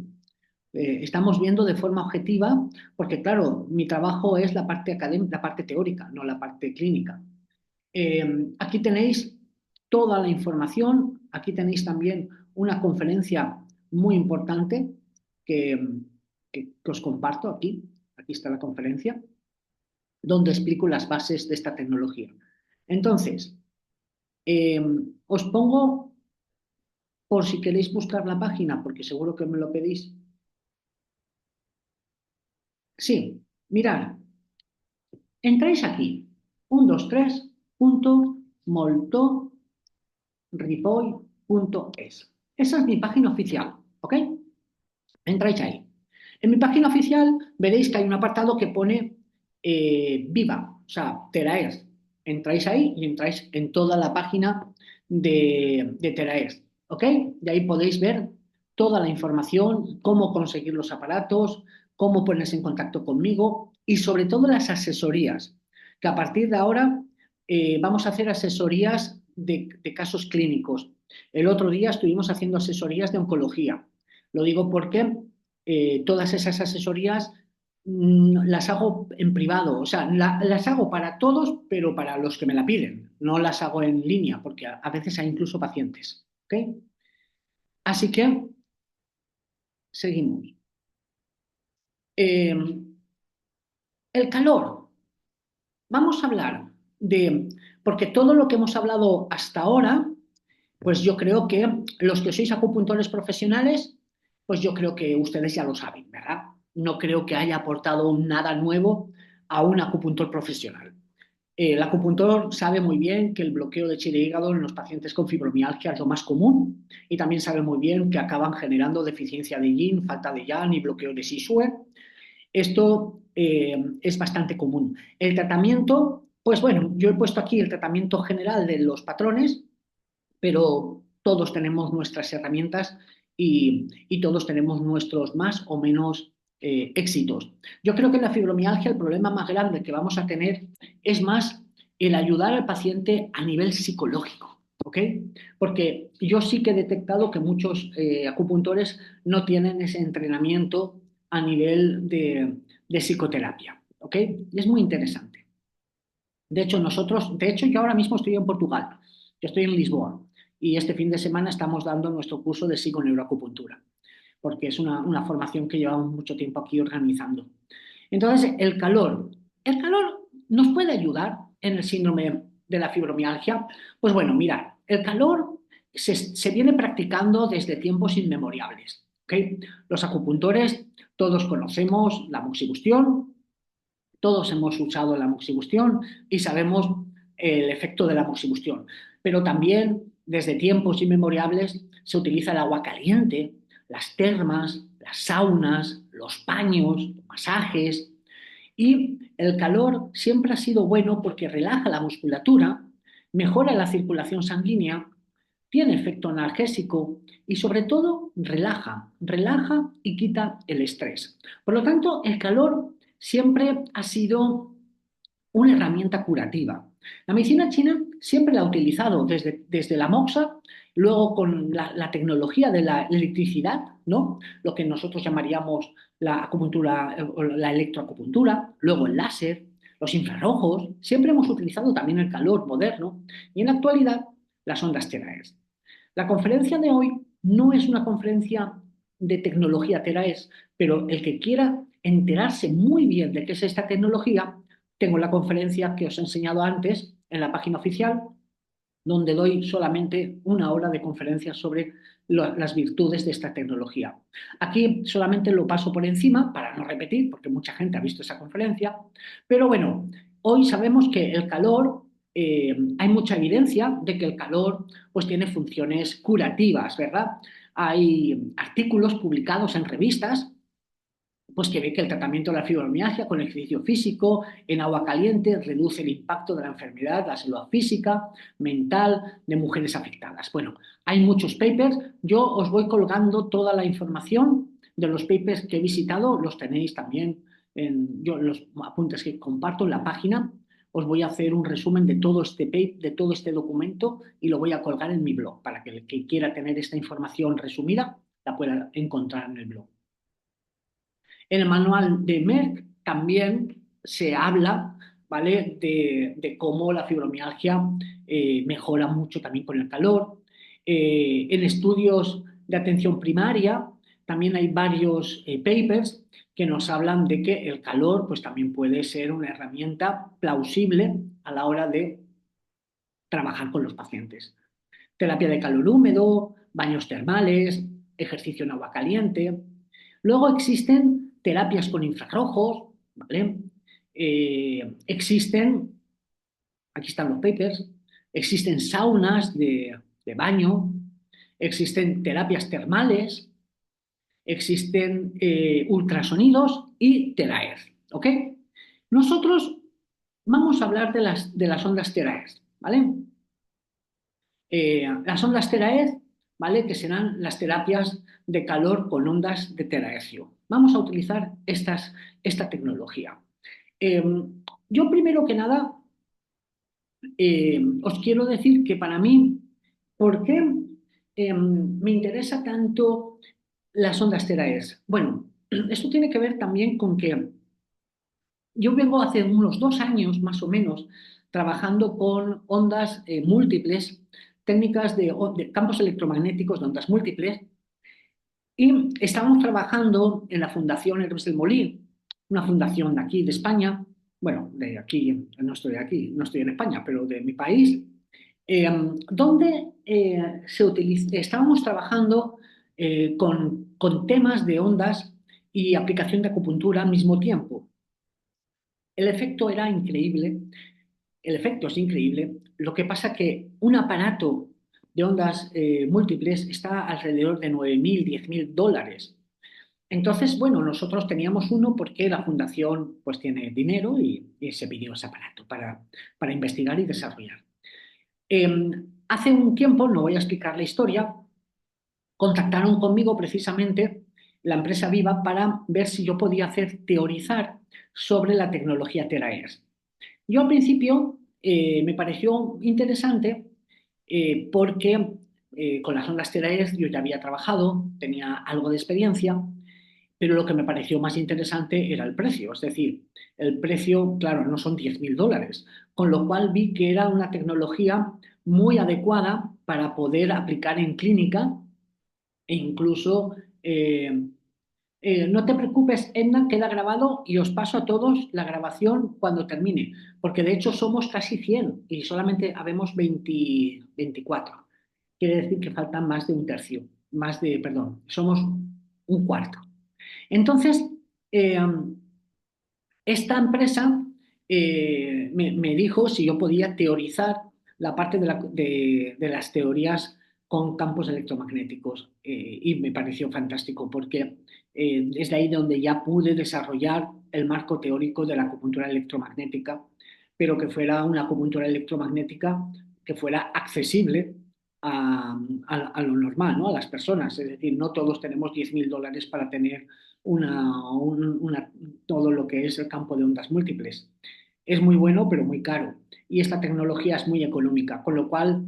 Estamos viendo de forma objetiva, porque claro, mi trabajo es la parte académica, la parte teórica, no la parte clínica. Aquí tenéis toda la información, aquí tenéis también una conferencia muy importante que, que os comparto aquí. Aquí está la conferencia, donde explico las bases de esta tecnología. Entonces, eh, os pongo, por si queréis buscar la página, porque seguro que me lo pedís. Sí, mirad, entráis aquí, 123.moltoripoll.es. Esa es mi página oficial, ¿ok? Entráis ahí. En mi página oficial veréis que hay un apartado que pone Viva, o sea, Teraers. Entráis ahí y entráis en toda la página de Teraers, ¿ok? De ahí podéis ver toda la información, cómo conseguir los aparatos, cómo ponerse en contacto conmigo y sobre todo las asesorías, que a partir de ahora vamos a hacer asesorías de casos clínicos. El otro día estuvimos haciendo asesorías de oncología. Lo digo porque todas esas asesorías las hago en privado, o sea, las hago para todos, pero para los que me la piden. No las hago en línea, porque a veces hay incluso pacientes. ¿Ok? Así que seguimos. Eh, el calor. Vamos a hablar porque todo lo que hemos hablado hasta ahora, pues yo creo que los que sois acupuntores profesionales, pues yo creo que ustedes ya lo saben, ¿verdad? No creo que haya aportado nada nuevo a un acupuntor profesional. El acupuntor sabe muy bien que el bloqueo de chi de hígado en los pacientes con fibromialgia es lo más común y también sabe muy bien que acaban generando deficiencia de yin, falta de yang y bloqueo de Shisue. Esto es bastante común. El tratamiento, pues bueno, yo he puesto aquí el tratamiento general de los patrones, pero todos tenemos nuestras herramientas y todos tenemos nuestros más o menos éxitos. Yo creo que en la fibromialgia el problema más grande que vamos a tener es más el ayudar al paciente a nivel psicológico, ¿ok? Porque yo sí que he detectado que muchos acupuntores no tienen ese entrenamiento a nivel de psicoterapia, ¿ok? Y es muy interesante. De hecho, yo ahora mismo estoy en Portugal, yo estoy en Lisboa y este fin de semana estamos dando nuestro curso de psiconeuroacupuntura, porque es una formación que llevamos mucho tiempo aquí organizando. Entonces, el calor nos puede ayudar en el síndrome de la fibromialgia. Pues bueno, mira, el calor se viene practicando desde tiempos inmemoriales. ¿Okay? Los acupuntores, todos conocemos la moxibustión, todos hemos usado la moxibustión y sabemos el efecto de la moxibustión. Pero también desde tiempos inmemoriales se utiliza el agua caliente, las termas, las saunas, los paños, los masajes. Y el calor siempre ha sido bueno porque relaja la musculatura, mejora la circulación sanguínea, tiene efecto analgésico y sobre todo relaja y quita el estrés. Por lo tanto, el calor siempre ha sido una herramienta curativa. La medicina china siempre la ha utilizado desde la moxa, luego con la tecnología de la electricidad, ¿no? Lo que nosotros llamaríamos la acupuntura o la electroacupuntura, luego el láser, los infrarrojos, siempre hemos utilizado también el calor moderno y en la actualidad las ondas teraes. La conferencia de hoy no es una conferencia de tecnología teraes, pero el que quiera enterarse muy bien de qué es esta tecnología, tengo la conferencia que os he enseñado antes en la página oficial, donde doy solamente una hora de conferencia sobre las virtudes de esta tecnología. Aquí solamente lo paso por encima para no repetir, porque mucha gente ha visto esa conferencia, pero bueno, hoy sabemos que el calor, hay mucha evidencia de que el calor pues tiene funciones curativas, ¿verdad? Hay artículos publicados en revistas pues que ve que el tratamiento de la fibromialgia con ejercicio físico en agua caliente reduce el impacto de la enfermedad, la salud física, mental de mujeres afectadas. Bueno, hay muchos papers, yo os voy colgando toda la información de los papers que he visitado, los tenéis también en yo, los apuntes que comparto en la página. Os voy a hacer un resumen de todo este paper, de todo este documento y lo voy a colgar en mi blog para que el que quiera tener esta información resumida la pueda encontrar en el blog. En el manual de Merck también se habla, ¿vale? de cómo la fibromialgia mejora mucho también con el calor. En estudios de atención primaria también hay varios papers que nos hablan de que el calor pues, también puede ser una herramienta plausible a la hora de trabajar con los pacientes. Terapia de calor húmedo, baños termales, ejercicio en agua caliente. Luego existen terapias con infrarrojos, ¿vale? Existen, aquí están los papers, existen saunas de baño, existen terapias termales, existen ultrasonidos y teraer, ¿ok? Nosotros vamos a hablar de las ondas teraer, ¿vale? Las ondas teraer, ¿vale? Que serán las terapias de calor con ondas de terahercio. Vamos a utilizar esta tecnología. Eh, yo primero que nada os quiero decir que para mí, ¿por qué me interesa tanto las ondas teraer? Bueno, esto tiene que ver también con que yo vengo hace unos 2 años más o menos trabajando con ondas múltiples, técnicas de campos electromagnéticos de ondas múltiples, y estábamos trabajando en la Fundación Hermes del Molí, una fundación de aquí, de España, bueno, de aquí, no estoy aquí, no estoy en España, pero de mi país, donde estábamos trabajando con temas de ondas y aplicación de acupuntura al mismo tiempo. El efecto era increíble, el efecto es increíble, lo que pasa que un aparato de ondas múltiples está alrededor de 9.000, 10.000 dólares. Entonces, bueno, nosotros teníamos uno porque la fundación pues tiene dinero y se pidió ese aparato para investigar y desarrollar. Eh, Hace un tiempo, no voy a explicar la historia, contactaron conmigo precisamente la empresa Viva para ver si yo podía hacer teorizar sobre la tecnología Terahertz. Yo al principio me pareció interesante porque con las ondas Terahertz yo ya había trabajado, tenía algo de experiencia, pero lo que me pareció más interesante era el precio. Es decir, el precio, claro, no son 10.000 dólares, con lo cual vi que era una tecnología muy adecuada para poder aplicar en clínica e incluso no te preocupes, Edna, queda grabado y os paso a todos la grabación cuando termine, porque de hecho somos casi 100 y solamente habemos 24. Quiere decir que faltan más de un tercio, perdón, somos un cuarto. Entonces, eh, esta empresa me dijo si yo podía teorizar la parte de las teorías con campos electromagnéticos y me pareció fantástico porque es de ahí donde ya pude desarrollar el marco teórico de la acupuntura electromagnética, pero que fuera una acupuntura electromagnética que fuera accesible a lo normal, ¿no? A las personas. Es decir, no todos tenemos 10.000 dólares para tener una, todo lo que es el campo de ondas múltiples. Es muy bueno, pero muy caro. Y esta tecnología es muy económica, con lo cual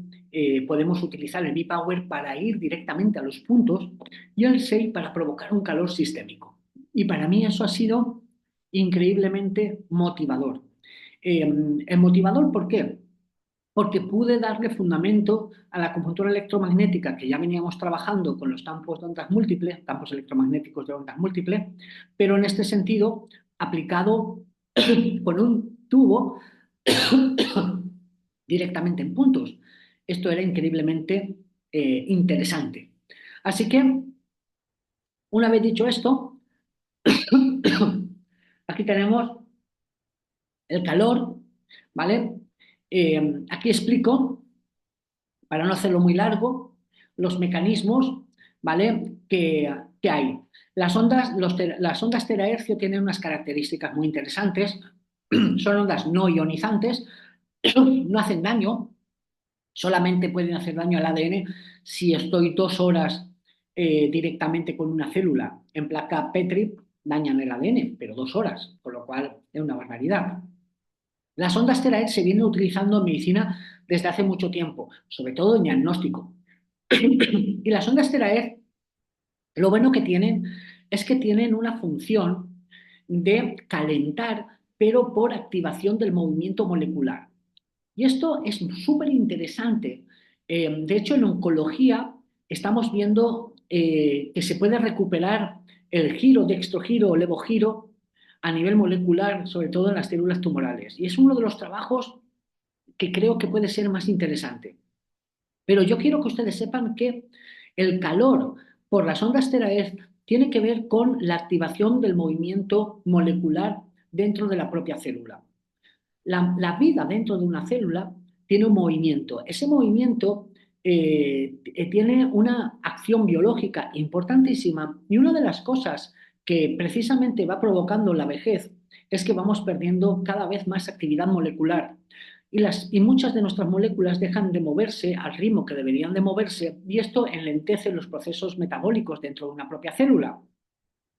podemos utilizar el V-Power para ir directamente a los puntos y el SEI para provocar un calor sistémico. Y para mí eso ha sido increíblemente motivador. ¿El motivador por qué? Porque pude darle fundamento a la acupuntura electromagnética que ya veníamos trabajando con los campos de ondas múltiples, campos electromagnéticos de ondas múltiples, pero en este sentido aplicado con un tubo directamente en puntos. Esto era increíblemente interesante. Así que, una vez dicho esto, aquí tenemos el calor, ¿vale? Aquí explico para no hacerlo muy largo, los mecanismos, ¿vale? Que hay. Las ondas terahercio tienen unas características muy interesantes. Son ondas no ionizantes, no hacen daño, solamente pueden hacer daño al ADN si estoy 2 horas directamente con una célula en placa Petri, dañan el ADN, pero 2 horas, con lo cual es una barbaridad. Las ondas terahertz se vienen utilizando en medicina desde hace mucho tiempo, sobre todo en diagnóstico. Y las ondas terahertz, lo bueno que tienen es que tienen una función de calentar, pero por activación del movimiento molecular. Y esto es súper interesante. De hecho, en oncología estamos viendo que se puede recuperar el giro, dextrogiro o levogiro a nivel molecular, sobre todo en las células tumorales. Y es uno de los trabajos que creo que puede ser más interesante. Pero yo quiero que ustedes sepan que el calor por las ondas terahertz tiene que ver con la activación del movimiento molecular dentro de la propia célula. La vida dentro de una célula tiene un movimiento. Ese movimiento tiene una acción biológica importantísima y una de las cosas que precisamente va provocando la vejez es que vamos perdiendo cada vez más actividad molecular y muchas de nuestras moléculas dejan de moverse al ritmo que deberían de moverse y esto enlentece los procesos metabólicos dentro de una propia célula.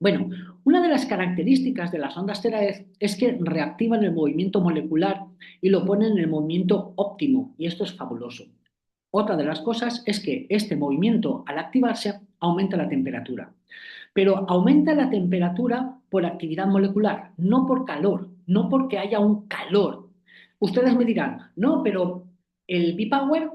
Bueno, una de las características de las ondas terahertz es que reactivan el movimiento molecular y lo ponen en el movimiento óptimo, y esto es fabuloso. Otra de las cosas es que este movimiento, al activarse, aumenta la temperatura. Pero aumenta la temperatura por actividad molecular, no por calor, no porque haya un calor. Ustedes me dirán, no, pero el B-Power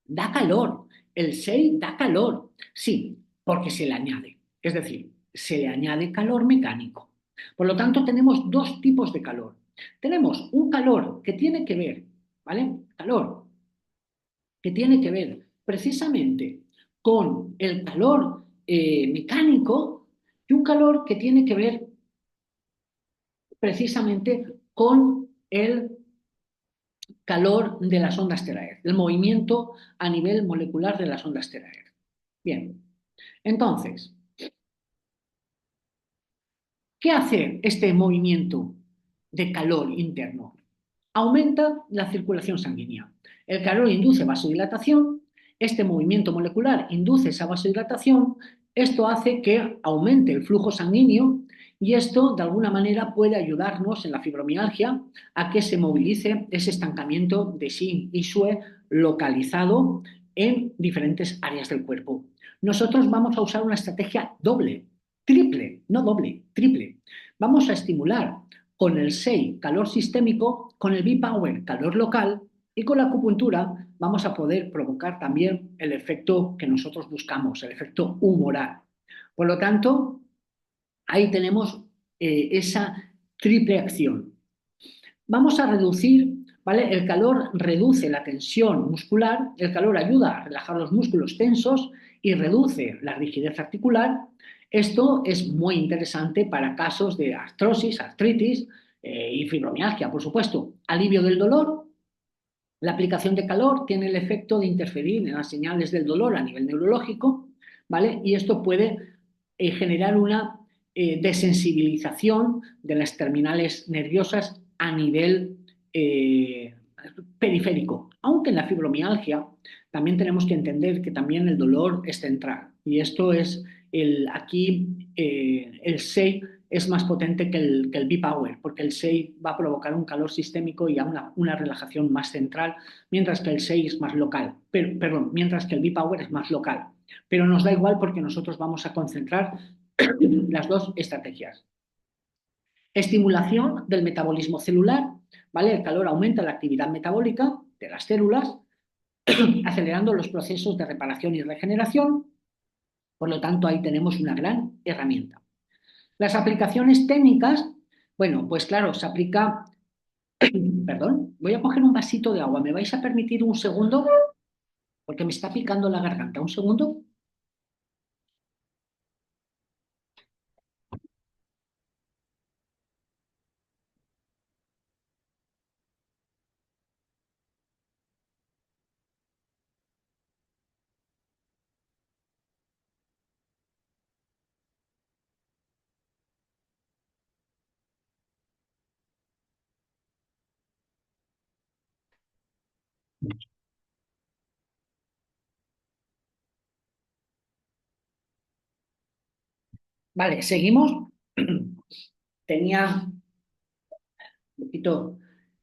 da calor, el SEI da calor. Sí, porque se le añade. Es decir, se le añade calor mecánico. Por lo tanto, tenemos dos tipos de calor. Tenemos un calor que tiene que ver, ¿vale? Calor que tiene que ver precisamente con el calor mecánico y un calor que tiene que ver precisamente con el calor de las ondas terahertz, el movimiento a nivel molecular de las ondas terahertz. Bien, entonces, ¿qué hace este movimiento de calor interno? Aumenta la circulación sanguínea. El calor induce vasodilatación, este movimiento molecular induce esa vasodilatación Esto hace que aumente el flujo sanguíneo y esto de alguna manera puede ayudarnos en la fibromialgia a que se movilice ese estancamiento de Shin y Shue localizado en diferentes áreas del cuerpo. Nosotros vamos a usar una estrategia doble, triple, no doble, triple. Vamos a estimular con el SEI calor sistémico, con el B-Power calor local y con la acupuntura vamos a poder provocar también el efecto que nosotros buscamos, el efecto humoral. Por lo tanto, ahí tenemos esa triple acción. Vamos a reducir, ¿vale? El calor reduce la tensión muscular, el calor ayuda a relajar los músculos tensos y reduce la rigidez articular. Esto es muy interesante para casos de artrosis, artritis y fibromialgia, por supuesto. Alivio del dolor. La aplicación de calor tiene el efecto de interferir en las señales del dolor a nivel neurológico, ¿vale? Y esto puede generar una desensibilización de las terminales nerviosas a nivel periférico. Aunque en la fibromialgia también tenemos que entender que también el dolor es central. Y esto es aquí el SEI es más potente que el B-Power, porque el SEI va a provocar un calor sistémico y una relajación más central, mientras que el SEI es más local, perdón, mientras que el B-Power es más local. Pero nos da igual porque nosotros vamos a concentrar las dos estrategias. Estimulación del metabolismo celular, ¿vale? El calor aumenta la actividad metabólica de las células, acelerando los procesos de reparación y regeneración. Por lo tanto, ahí tenemos una gran herramienta. Las aplicaciones técnicas, bueno, pues claro, se aplica, perdón, voy a coger un vasito de agua, ¿me vais a permitir un segundo? Porque me está picando la garganta, un segundo. Vale, seguimos. Tenía un poquito.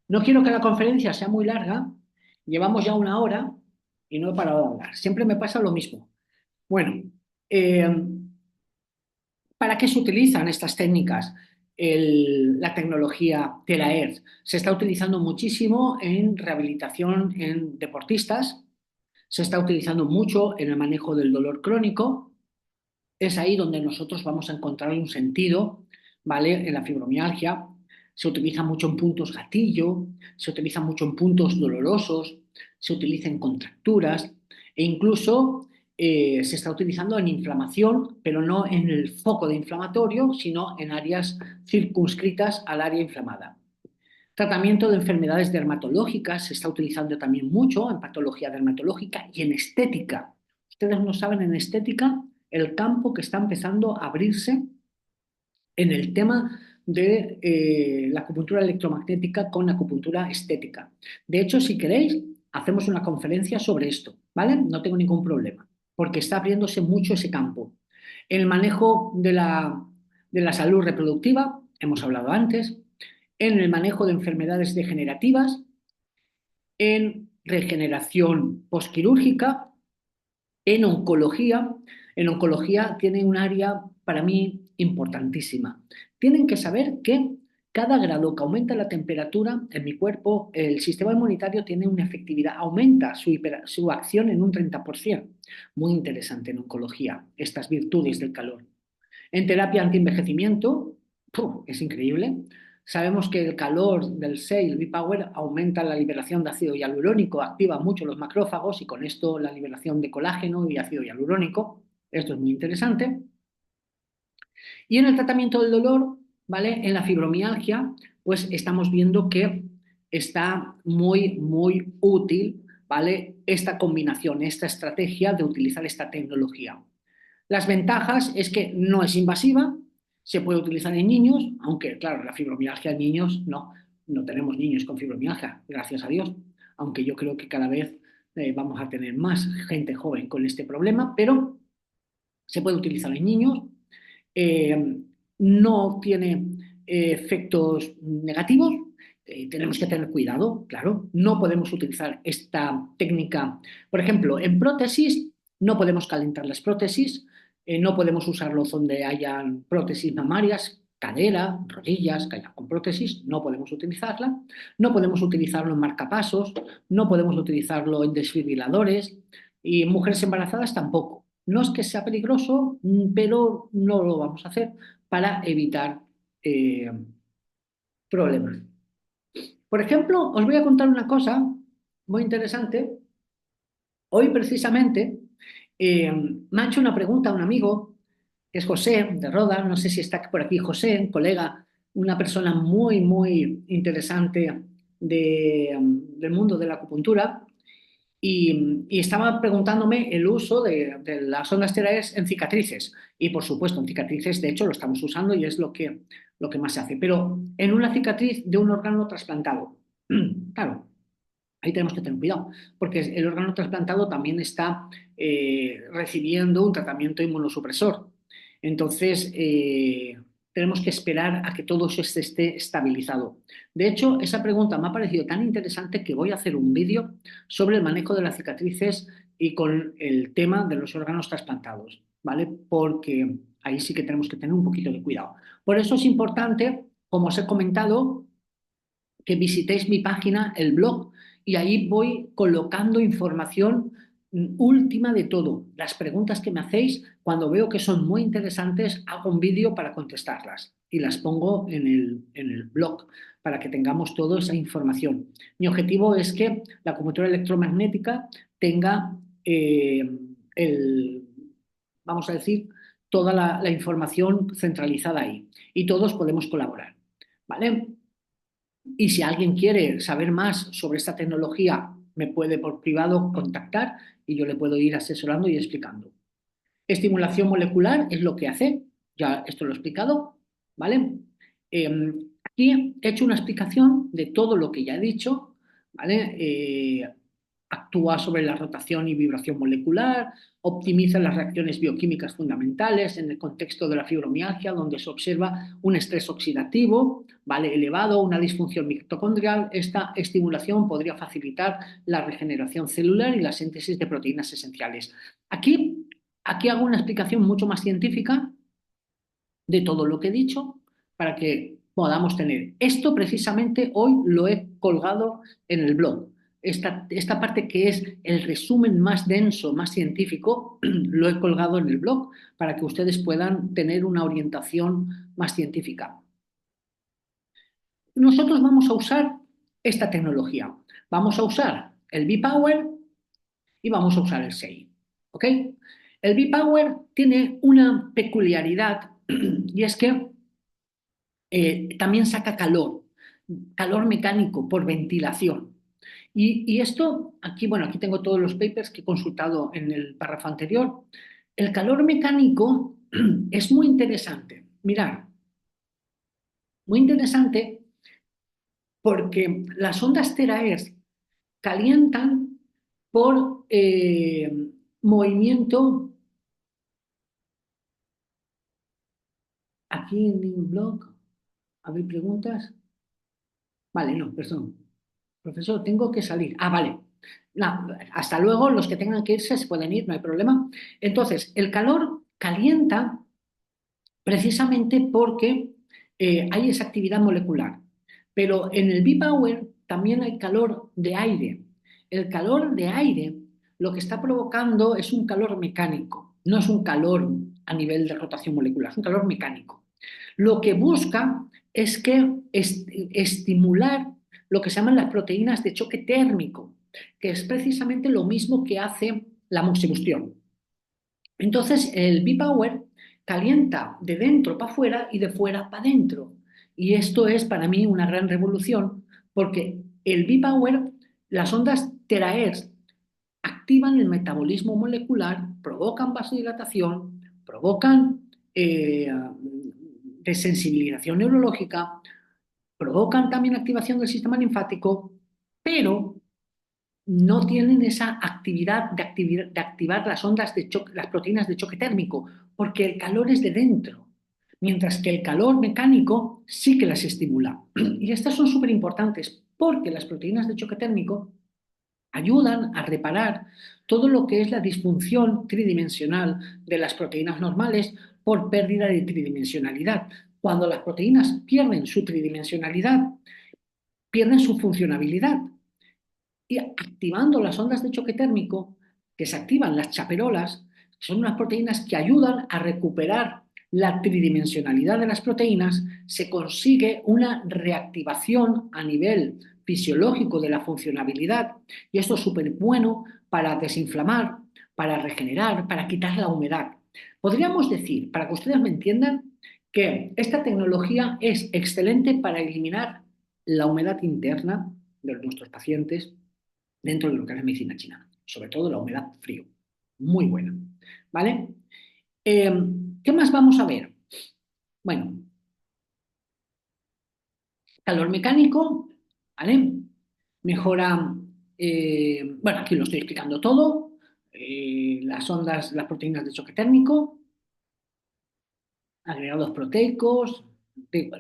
No quiero que la conferencia sea muy larga, llevamos ya una hora y no he parado de hablar. Siempre me pasa lo mismo. Bueno, eh, ¿para qué se utilizan estas técnicas? La tecnología Terahertz se está utilizando muchísimo en rehabilitación en deportistas, se está utilizando mucho en el manejo del dolor crónico. Es ahí donde nosotros vamos a encontrar un sentido, ¿vale? En la fibromialgia se utiliza mucho en puntos gatillo, se utiliza mucho en puntos dolorosos, se utiliza en contracturas e incluso se está utilizando en inflamación, pero no en el foco de inflamatorio, sino en áreas circunscritas al área inflamada. Tratamiento de enfermedades dermatológicas se está utilizando también mucho en patología dermatológica y en estética. Ustedes no saben en estética el campo que está empezando a abrirse en el tema de la acupuntura electromagnética con acupuntura estética. De hecho, si queréis, hacemos una conferencia sobre esto, ¿vale? No tengo ningún problema, porque está abriéndose mucho ese campo. El manejo de la salud reproductiva, hemos hablado antes, en el manejo de enfermedades degenerativas, en regeneración posquirúrgica, en oncología. En oncología tiene un área para mí importantísima. Tienen que saber que cada grado que aumenta la temperatura en mi cuerpo, el sistema inmunitario tiene una efectividad, aumenta su acción en un 30%. Muy interesante en oncología, estas virtudes del calor. En terapia antienvejecimiento, es increíble. Sabemos que el calor del 6, el B-Power, aumenta la liberación de ácido hialurónico, activa mucho los macrófagos y con esto la liberación de colágeno y ácido hialurónico. Esto es muy interesante. Y en el tratamiento del dolor, ¿vale? En la fibromialgia, pues estamos viendo que está muy, muy útil, ¿vale? Esta combinación, esta estrategia de utilizar esta tecnología. Las ventajas es que no es invasiva, se puede utilizar en niños, aunque claro, la fibromialgia en niños no tenemos niños con fibromialgia, gracias a Dios, aunque yo creo que cada vez vamos a tener más gente joven con este problema, pero se puede utilizar en niños, eh, no tiene efectos negativos. Tenemos que tener cuidado, claro, no podemos utilizar esta técnica. Por ejemplo, en prótesis no podemos calentar las prótesis, no podemos usarlos donde hayan prótesis mamarias, cadera, rodillas, que hayan con prótesis, no podemos utilizarla. No podemos utilizarlo en marcapasos, no podemos utilizarlo en desfibriladores y en mujeres embarazadas tampoco. No es que sea peligroso, pero no lo vamos a hacer para evitar eh, problemas. Por ejemplo, os voy a contar una cosa muy interesante. Hoy precisamente me ha hecho una pregunta un amigo, que es José de Roda, no sé si está por aquí José, un colega, una persona muy, muy interesante del mundo de la acupuntura, y estaba preguntándome el uso de las ondas terapias en cicatrices. Y por supuesto, en cicatrices, de hecho, lo estamos usando y es lo que más se hace. Pero en una cicatriz de un órgano trasplantado. Claro, ahí tenemos que tener cuidado, porque el órgano trasplantado también está recibiendo un tratamiento inmunosupresor. Entonces, tenemos que esperar a que todo eso esté estabilizado. De hecho, esa pregunta me ha parecido tan interesante que voy a hacer un vídeo sobre el manejo de las cicatrices y con el tema de los órganos trasplantados, ¿vale? Porque ahí sí que tenemos que tener un poquito de cuidado. Por eso es importante, como os he comentado, que visitéis mi página, el blog, y ahí voy colocando información última de todo. Las preguntas que me hacéis, cuando veo que son muy interesantes, hago un vídeo para contestarlas y las pongo en el blog para que tengamos toda esa información. Mi objetivo es que la acupuntura electromagnética tenga el, vamos a decir, toda la información centralizada ahí y todos podemos colaborar. ¿Vale? Y si alguien quiere saber más sobre esta tecnología, me puede por privado contactar y yo le puedo ir asesorando y explicando. Estimulación molecular es lo que hace, ya esto lo he explicado, ¿vale? Aquí he hecho una explicación de todo lo que ya he dicho, ¿vale? Actúa sobre la rotación y vibración molecular, optimiza las reacciones bioquímicas fundamentales en el contexto de la fibromialgia, donde se observa un estrés oxidativo, ¿vale? Elevado, una disfunción mitocondrial. Esta estimulación podría facilitar la regeneración celular y la síntesis de proteínas esenciales. Aquí hago una explicación mucho más científica de todo lo que he dicho para que podamos tener. Esto precisamente hoy lo he colgado en el blog. Esta parte que es el resumen más denso, más científico, lo he colgado en el blog para que ustedes puedan tener una orientación más científica. Nosotros vamos a usar esta tecnología. Vamos a usar el B-Power y vamos a usar el SEI. ¿Ok? El B-Power tiene una peculiaridad y es que también saca calor, calor mecánico por ventilación. Y esto, aquí, bueno, aquí tengo todos los papers que he consultado en el párrafo anterior. El calor mecánico es muy interesante. Mirad, muy interesante porque las ondas terahertz calientan por movimiento. Aquí en el blog, ¿habéis preguntas? Vale, no, perdón. Profesor, tengo que salir. Ah, vale. No, hasta luego, los que tengan que irse se pueden ir, no hay problema. Entonces, el calor calienta precisamente porque hay esa actividad molecular. Pero en el B-Power también hay calor de aire. El calor de aire lo que está provocando es un calor mecánico, no es un calor a nivel de rotación molecular, es un calor mecánico. Lo que busca es que estimular lo que se llaman las proteínas de choque térmico, que es precisamente lo mismo que hace la moxibustión. Entonces, el B-Power calienta de dentro para afuera y de fuera para adentro. Y esto es para mí una gran revolución porque el B-Power, las ondas terahertz, activan el metabolismo molecular, provocan vasodilatación, provocan desensibilización neurológica, provocan también activación del sistema linfático, pero no tienen esa actividad de activar las ondas de choque, las proteínas de choque térmico, porque el calor es de dentro, mientras que el calor mecánico sí que las estimula. Y estas son súper importantes porque las proteínas de choque térmico ayudan a reparar todo lo que es la disfunción tridimensional de las proteínas normales por pérdida de tridimensionalidad. Cuando las proteínas pierden su tridimensionalidad, pierden su funcionabilidad. Y activando las ondas de choque térmico, que se activan las chaperolas, son unas proteínas que ayudan a recuperar la tridimensionalidad de las proteínas, se consigue una reactivación a nivel fisiológico de la funcionabilidad y esto es súper bueno para desinflamar, para regenerar, para quitar la humedad. Podríamos decir, para que ustedes me entiendan, que esta tecnología es excelente para eliminar la humedad interna de nuestros pacientes dentro de lo que es la medicina china, sobre todo la humedad frío. Muy buena. ¿Vale? Eh, ¿Qué más vamos a ver? Bueno, calor mecánico, ¿vale? Mejora, bueno, aquí lo estoy explicando todo, las ondas, las proteínas de choque térmico, agregados proteicos,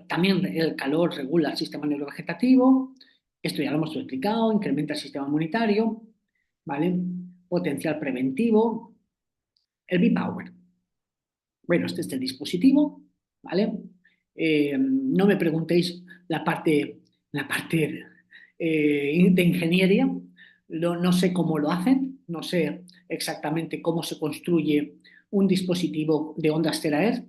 también el calor regula el sistema neurovegetativo, esto ya lo hemos explicado, incrementa el sistema inmunitario, ¿vale? Potencial preventivo, el B-Power. Bueno, este es el dispositivo, ¿vale? No me preguntéis la parte de ingeniería, no sé cómo lo hacen, no sé exactamente cómo se construye un dispositivo de ondas terahertz,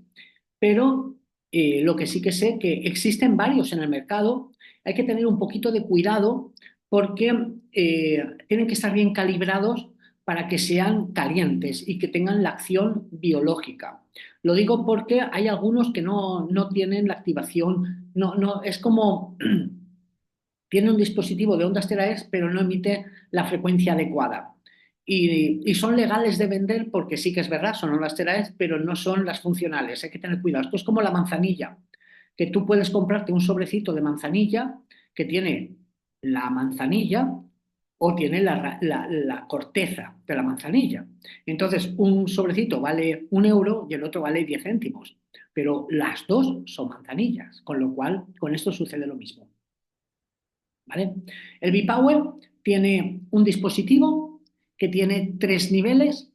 pero lo que sí que sé que existen varios en el mercado, hay que tener un poquito de cuidado porque tienen que estar bien calibrados para que sean calientes y que tengan la acción biológica. Lo digo porque hay algunos que no tienen la activación, no, es como tiene un dispositivo de ondas terahertz, pero no emite la frecuencia adecuada. Y son legales de vender porque sí que es verdad, son ondas terahertz, pero no son las funcionales. Hay que tener cuidado. Esto es como la manzanilla, que tú puedes comprarte un sobrecito de manzanilla que tiene la manzanilla o tiene la corteza de la manzanilla. Entonces, un sobrecito vale 1 euro y el otro vale 10 céntimos, pero las dos son manzanillas, con lo cual con esto sucede lo mismo. ¿Vale? El B-Power tiene un dispositivo que tiene 3 niveles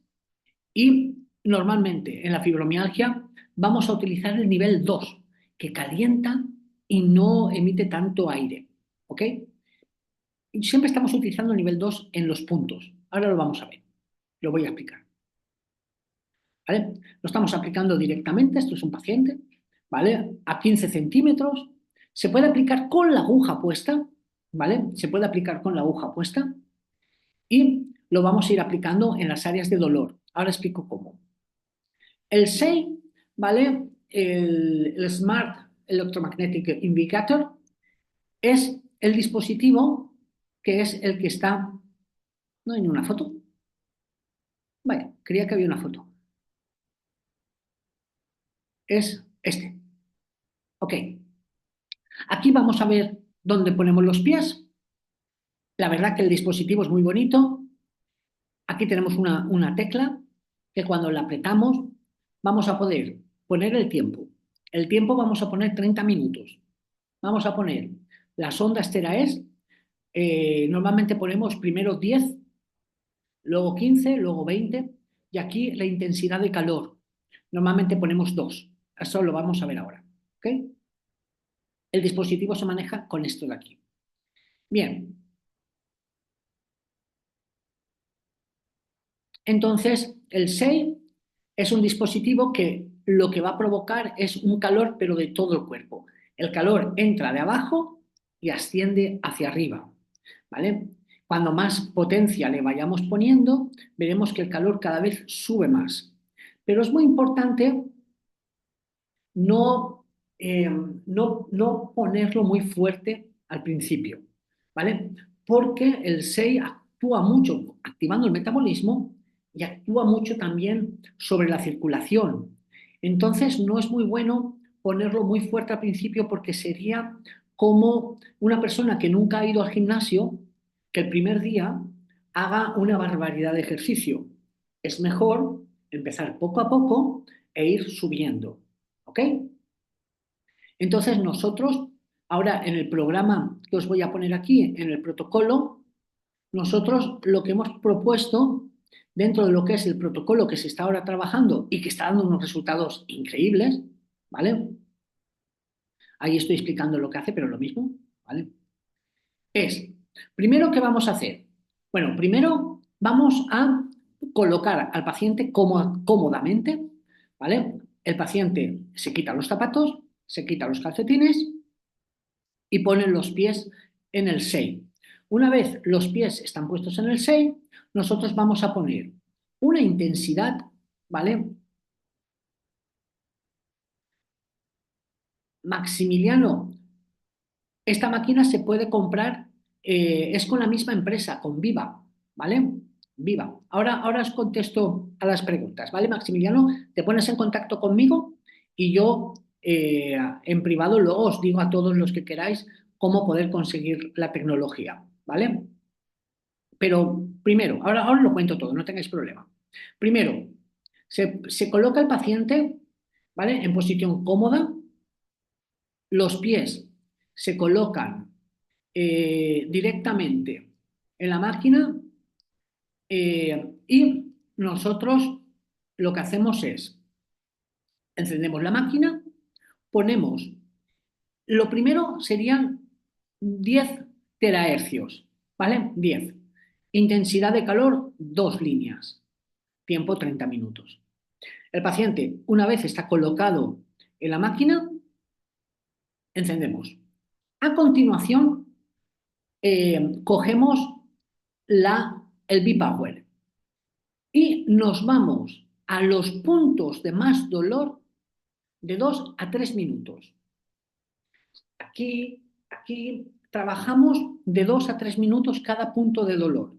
y normalmente en la fibromialgia vamos a utilizar el nivel 2 que calienta y no emite tanto aire. ¿Ok? Y siempre estamos utilizando el nivel 2 en los puntos. Ahora lo vamos a ver. Lo voy a explicar. ¿Vale? Lo estamos aplicando directamente. Esto es un paciente. ¿Vale? A 15 centímetros. Se puede aplicar con la aguja puesta. ¿Vale? Se puede aplicar con la aguja puesta. Y lo vamos a ir aplicando en las áreas de dolor. Ahora explico cómo. El SEI, ¿vale? El Smart Electromagnetic Indicator es el dispositivo que es el que está. ¿No hay una foto? Vaya, creía que había una foto. Es este. Ok. Aquí vamos a ver dónde ponemos los pies. La verdad que el dispositivo es muy bonito. Aquí tenemos una tecla que cuando la apretamos vamos a poder poner el tiempo. El tiempo vamos a poner 30 minutos. Vamos a poner las ondas terahertz. Normalmente ponemos primero 10, luego 15, luego 20 y aquí la intensidad de calor. Normalmente ponemos 2. Eso lo vamos a ver ahora. ¿Okay? El dispositivo se maneja con esto de aquí. Bien, entonces el SEI es un dispositivo que lo que va a provocar es un calor, pero de todo el cuerpo. El calor entra de abajo y asciende hacia arriba. ¿Vale? Cuando más potencia le vayamos poniendo, veremos que el calor cada vez sube más. Pero es muy importante no, no ponerlo muy fuerte al principio, ¿vale? Porque el SEI actúa mucho activando el metabolismo y actúa mucho también sobre la circulación. Entonces no es muy bueno ponerlo muy fuerte al principio porque sería como una persona que nunca ha ido al gimnasio, que el primer día haga una barbaridad de ejercicio. Es mejor empezar poco a poco e ir subiendo. ¿Ok? Entonces nosotros, ahora en el programa que os voy a poner aquí, en el protocolo, nosotros lo que hemos propuesto dentro de lo que es el protocolo que se está ahora trabajando y que está dando unos resultados increíbles, ¿vale? Ahí estoy explicando lo que hace, pero lo mismo, ¿vale? Es, primero, ¿qué vamos a hacer? Bueno, primero vamos a colocar al paciente cómodamente, ¿vale? El paciente se quita los zapatos, se quita los calcetines y pone los pies en el 6. Una vez los pies están puestos en el 6, nosotros vamos a poner una intensidad, ¿vale? Maximiliano, esta máquina se puede comprar, es con la misma empresa, con Viva, ¿vale? Viva. Ahora os contesto a las preguntas, ¿vale, Maximiliano? Te pones en contacto conmigo y yo en privado luego os digo a todos los que queráis cómo poder conseguir la tecnología, ¿vale? Pero primero, ahora lo cuento todo, no tengáis problema. Primero, se coloca el paciente, ¿vale? En posición cómoda, los pies se colocan directamente en la máquina y nosotros lo que hacemos es encendemos la máquina, ponemos, lo primero serían 10 terahercios, ¿vale? 10. Intensidad de calor, 2 líneas. Tiempo 30 minutos. El paciente, una vez está colocado en la máquina, encendemos. A continuación, cogemos el B-Power y nos vamos a los puntos de más dolor de 2 a 3 minutos. Aquí trabajamos de 2 a 3 minutos cada punto de dolor.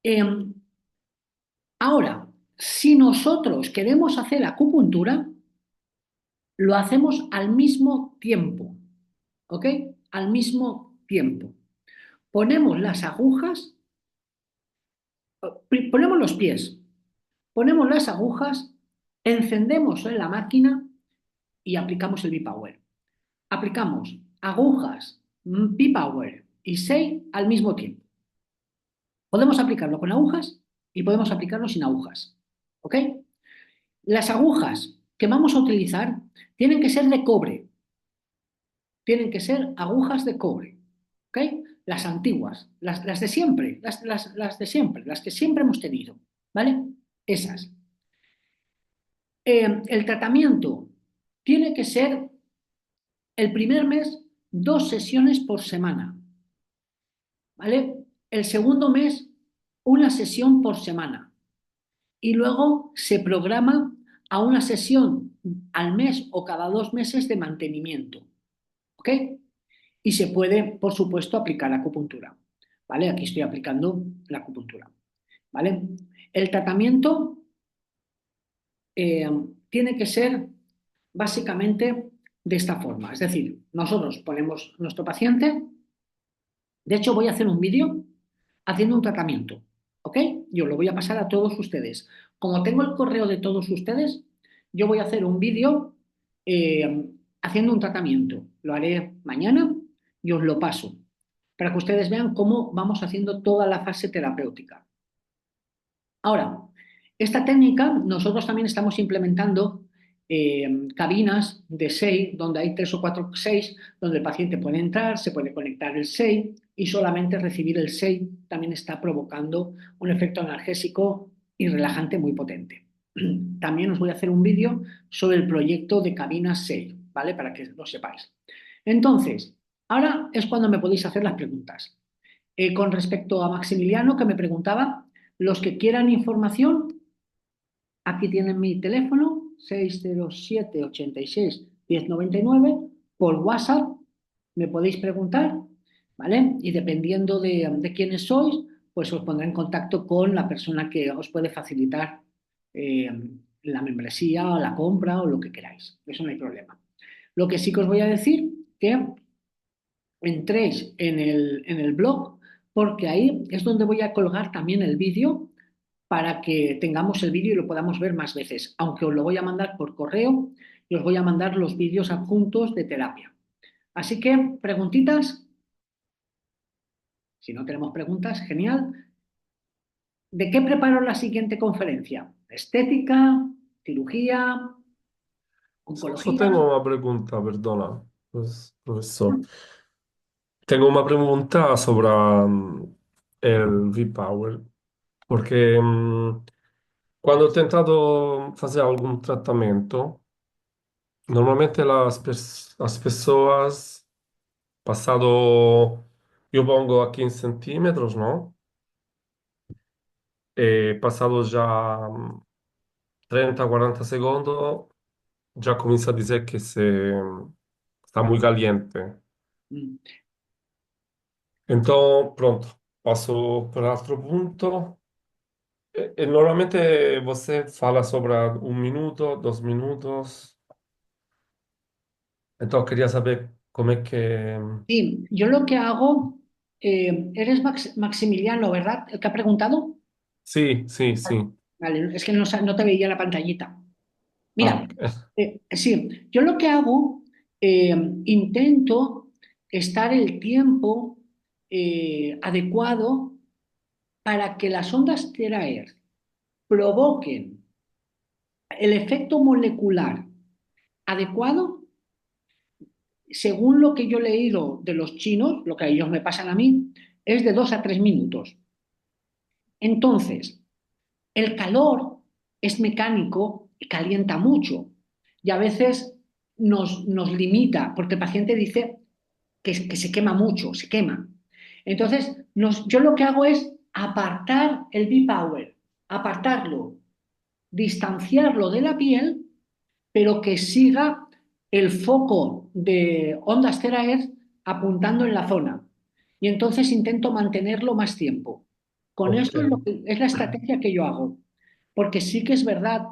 Eh, Ahora, si nosotros queremos hacer acupuntura, lo hacemos al mismo tiempo, ¿ok? Al mismo tiempo. Ponemos las agujas, ponemos los pies, ponemos las agujas, encendemos en la máquina y aplicamos el B-Power. Aplicamos agujas, B-Power y 6 al mismo tiempo. Podemos aplicarlo con agujas y podemos aplicarlo sin agujas, ¿ok? Las agujas que vamos a utilizar tienen que ser de cobre, tienen que ser agujas de cobre, ¿ok? Las antiguas, las de siempre, las de siempre, las que siempre hemos tenido, ¿vale? Esas. El tratamiento tiene que ser el primer mes 2 sesiones por semana, ¿vale? El segundo mes una sesión por semana y luego se programa a una sesión al mes o cada 2 meses de mantenimiento, ¿ok? Y se puede, por supuesto, aplicar acupuntura, ¿vale? Aquí estoy aplicando la acupuntura, ¿vale? El tratamiento eh, tiene que ser básicamente de esta forma, es decir, nosotros ponemos nuestro paciente, de hecho voy a hacer un vídeo haciendo un tratamiento, ¿ok? Yo lo voy a pasar a todos ustedes. Como tengo el correo de todos ustedes, yo voy a hacer un vídeo eh, haciendo un tratamiento. Lo haré mañana y os lo paso para que ustedes vean cómo vamos haciendo toda la fase terapéutica. Ahora, esta técnica nosotros también estamos implementando cabinas de 6, donde hay 3 o 4 6, donde el paciente puede entrar, se puede conectar el 6 y solamente recibir el 6 también está provocando un efecto analgésico y relajante muy potente. También os voy a hacer un vídeo sobre el proyecto de cabinas 6, ¿vale? Para que lo sepáis. Entonces, ahora es cuando me podéis hacer las preguntas. Con respecto a Maximiliano, que me preguntaba, los que quieran información, aquí tienen mi teléfono, 607 86 1099, por WhatsApp me podéis preguntar, ¿vale? Y dependiendo de quiénes sois, pues os pondré en contacto con la persona que os puede facilitar eh, la membresía o la compra o lo que queráis. Eso no hay problema. Lo que sí que os voy a decir que entréis en el blog porque ahí es donde voy a colgar también el vídeo para que tengamos el vídeo y lo podamos ver más veces, aunque os lo voy a mandar por correo y os voy a mandar los vídeos adjuntos de terapia. Así que, preguntitas, si no tenemos preguntas, genial. ¿De qué preparo la siguiente conferencia? ¿Estética? ¿Cirugía?
Solo
¿Oncología?
tengo una pregunta, perdona, profesor. Tengo una pregunta sobre el V-Power, porque cuando he intentado hacer algún tratamiento, normalmente las personas pasado, yo pongo a 15 centímetros, ¿no? Pasado ya 30, 40 segundos, ya comienza a decir que está muy caliente.
Mm.
Entonces, pronto, paso por otro punto. Normalmente você fala sobre 1 minuto, 2 minutos. Entonces quería saber cómo es que...
Sí, yo lo que hago, eres Maximiliano, ¿verdad? El que ha preguntado.
Sí, sí, sí.
Vale, es que no, no te veía la pantallita.
Ah,
Mira,
ok.
sí, yo lo que hago, intento estar el tiempo adecuado para que las ondas Teraer provoquen el efecto molecular adecuado, según lo que yo he leído de los chinos, lo que a ellos me pasan a mí, es de 2 a 3 minutos. Entonces, el calor es mecánico y calienta mucho y a veces nos limita porque el paciente dice que se quema mucho, se quema. Entonces, yo lo que hago es apartar el B-Power, apartarlo, distanciarlo de la piel, pero que siga el foco de ondas terahertz apuntando en la zona. Y entonces intento mantenerlo más tiempo. Con
Ok.
eso es la estrategia que yo hago. Porque sí que es verdad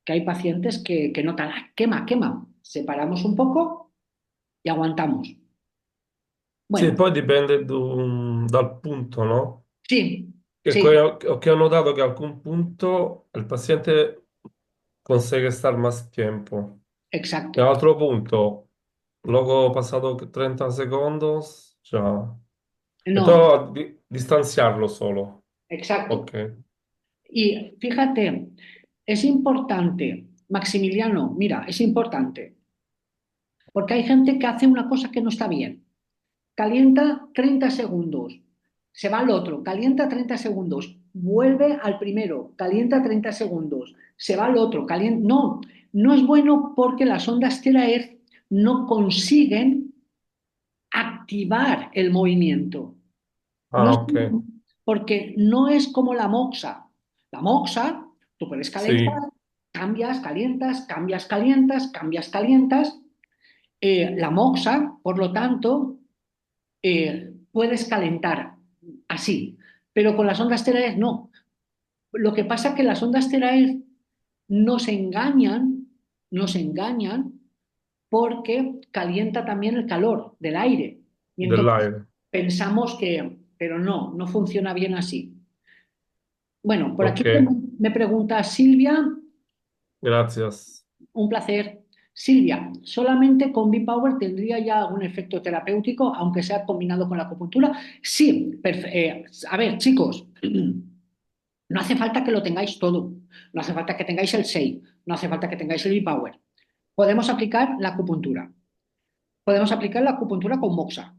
que hay pacientes que notan, "Ah, quema, quema". Separamos un poco y aguantamos.
Sì,
Bueno,
poi dipende dal punto, no?
sí,
E
sí,
que ho notato che a alcun punto el paciente consigue estar más tiempo. Y a
exacto.
otro punto, luego pasado 30 segundos, ya.
No,
Entonces, distanciarlo solo.
exacto.
Ok.
Y fíjate, es importante, Maximiliano, mira, es importante, porque hay gente que hace una cosa que no está bien. Calienta 30 segundos, se va al otro, calienta 30 segundos, vuelve al primero, calienta 30 segundos, se va al otro, calienta... No, no es bueno porque las ondas terahertz no consiguen activar el movimiento. No
Ah,
es,
ok.
porque no es como la moxa. La moxa, tú puedes calentar,
Sí,
cambias, calientas, cambias, calientas, cambias, calientas. La moxa, por lo tanto, puedes calentar así, pero con las ondas terahertz no. Lo que pasa es que las ondas terahertz nos engañan, nos engañan porque calienta también el calor del aire. Y entonces
dell'aire.
pensamos que, pero no, no funciona bien así. Bueno, por aquí
Ok,
me pregunta Silvia,
gracias.
un placer. Silvia, ¿solamente con B-Power tendría ya algún efecto terapéutico, aunque sea combinado con la acupuntura? Sí, a ver, chicos, no hace falta que lo tengáis todo. No hace falta que tengáis el 6, no hace falta que tengáis el B-Power. Podemos aplicar la acupuntura. Podemos aplicar la acupuntura con Moxa.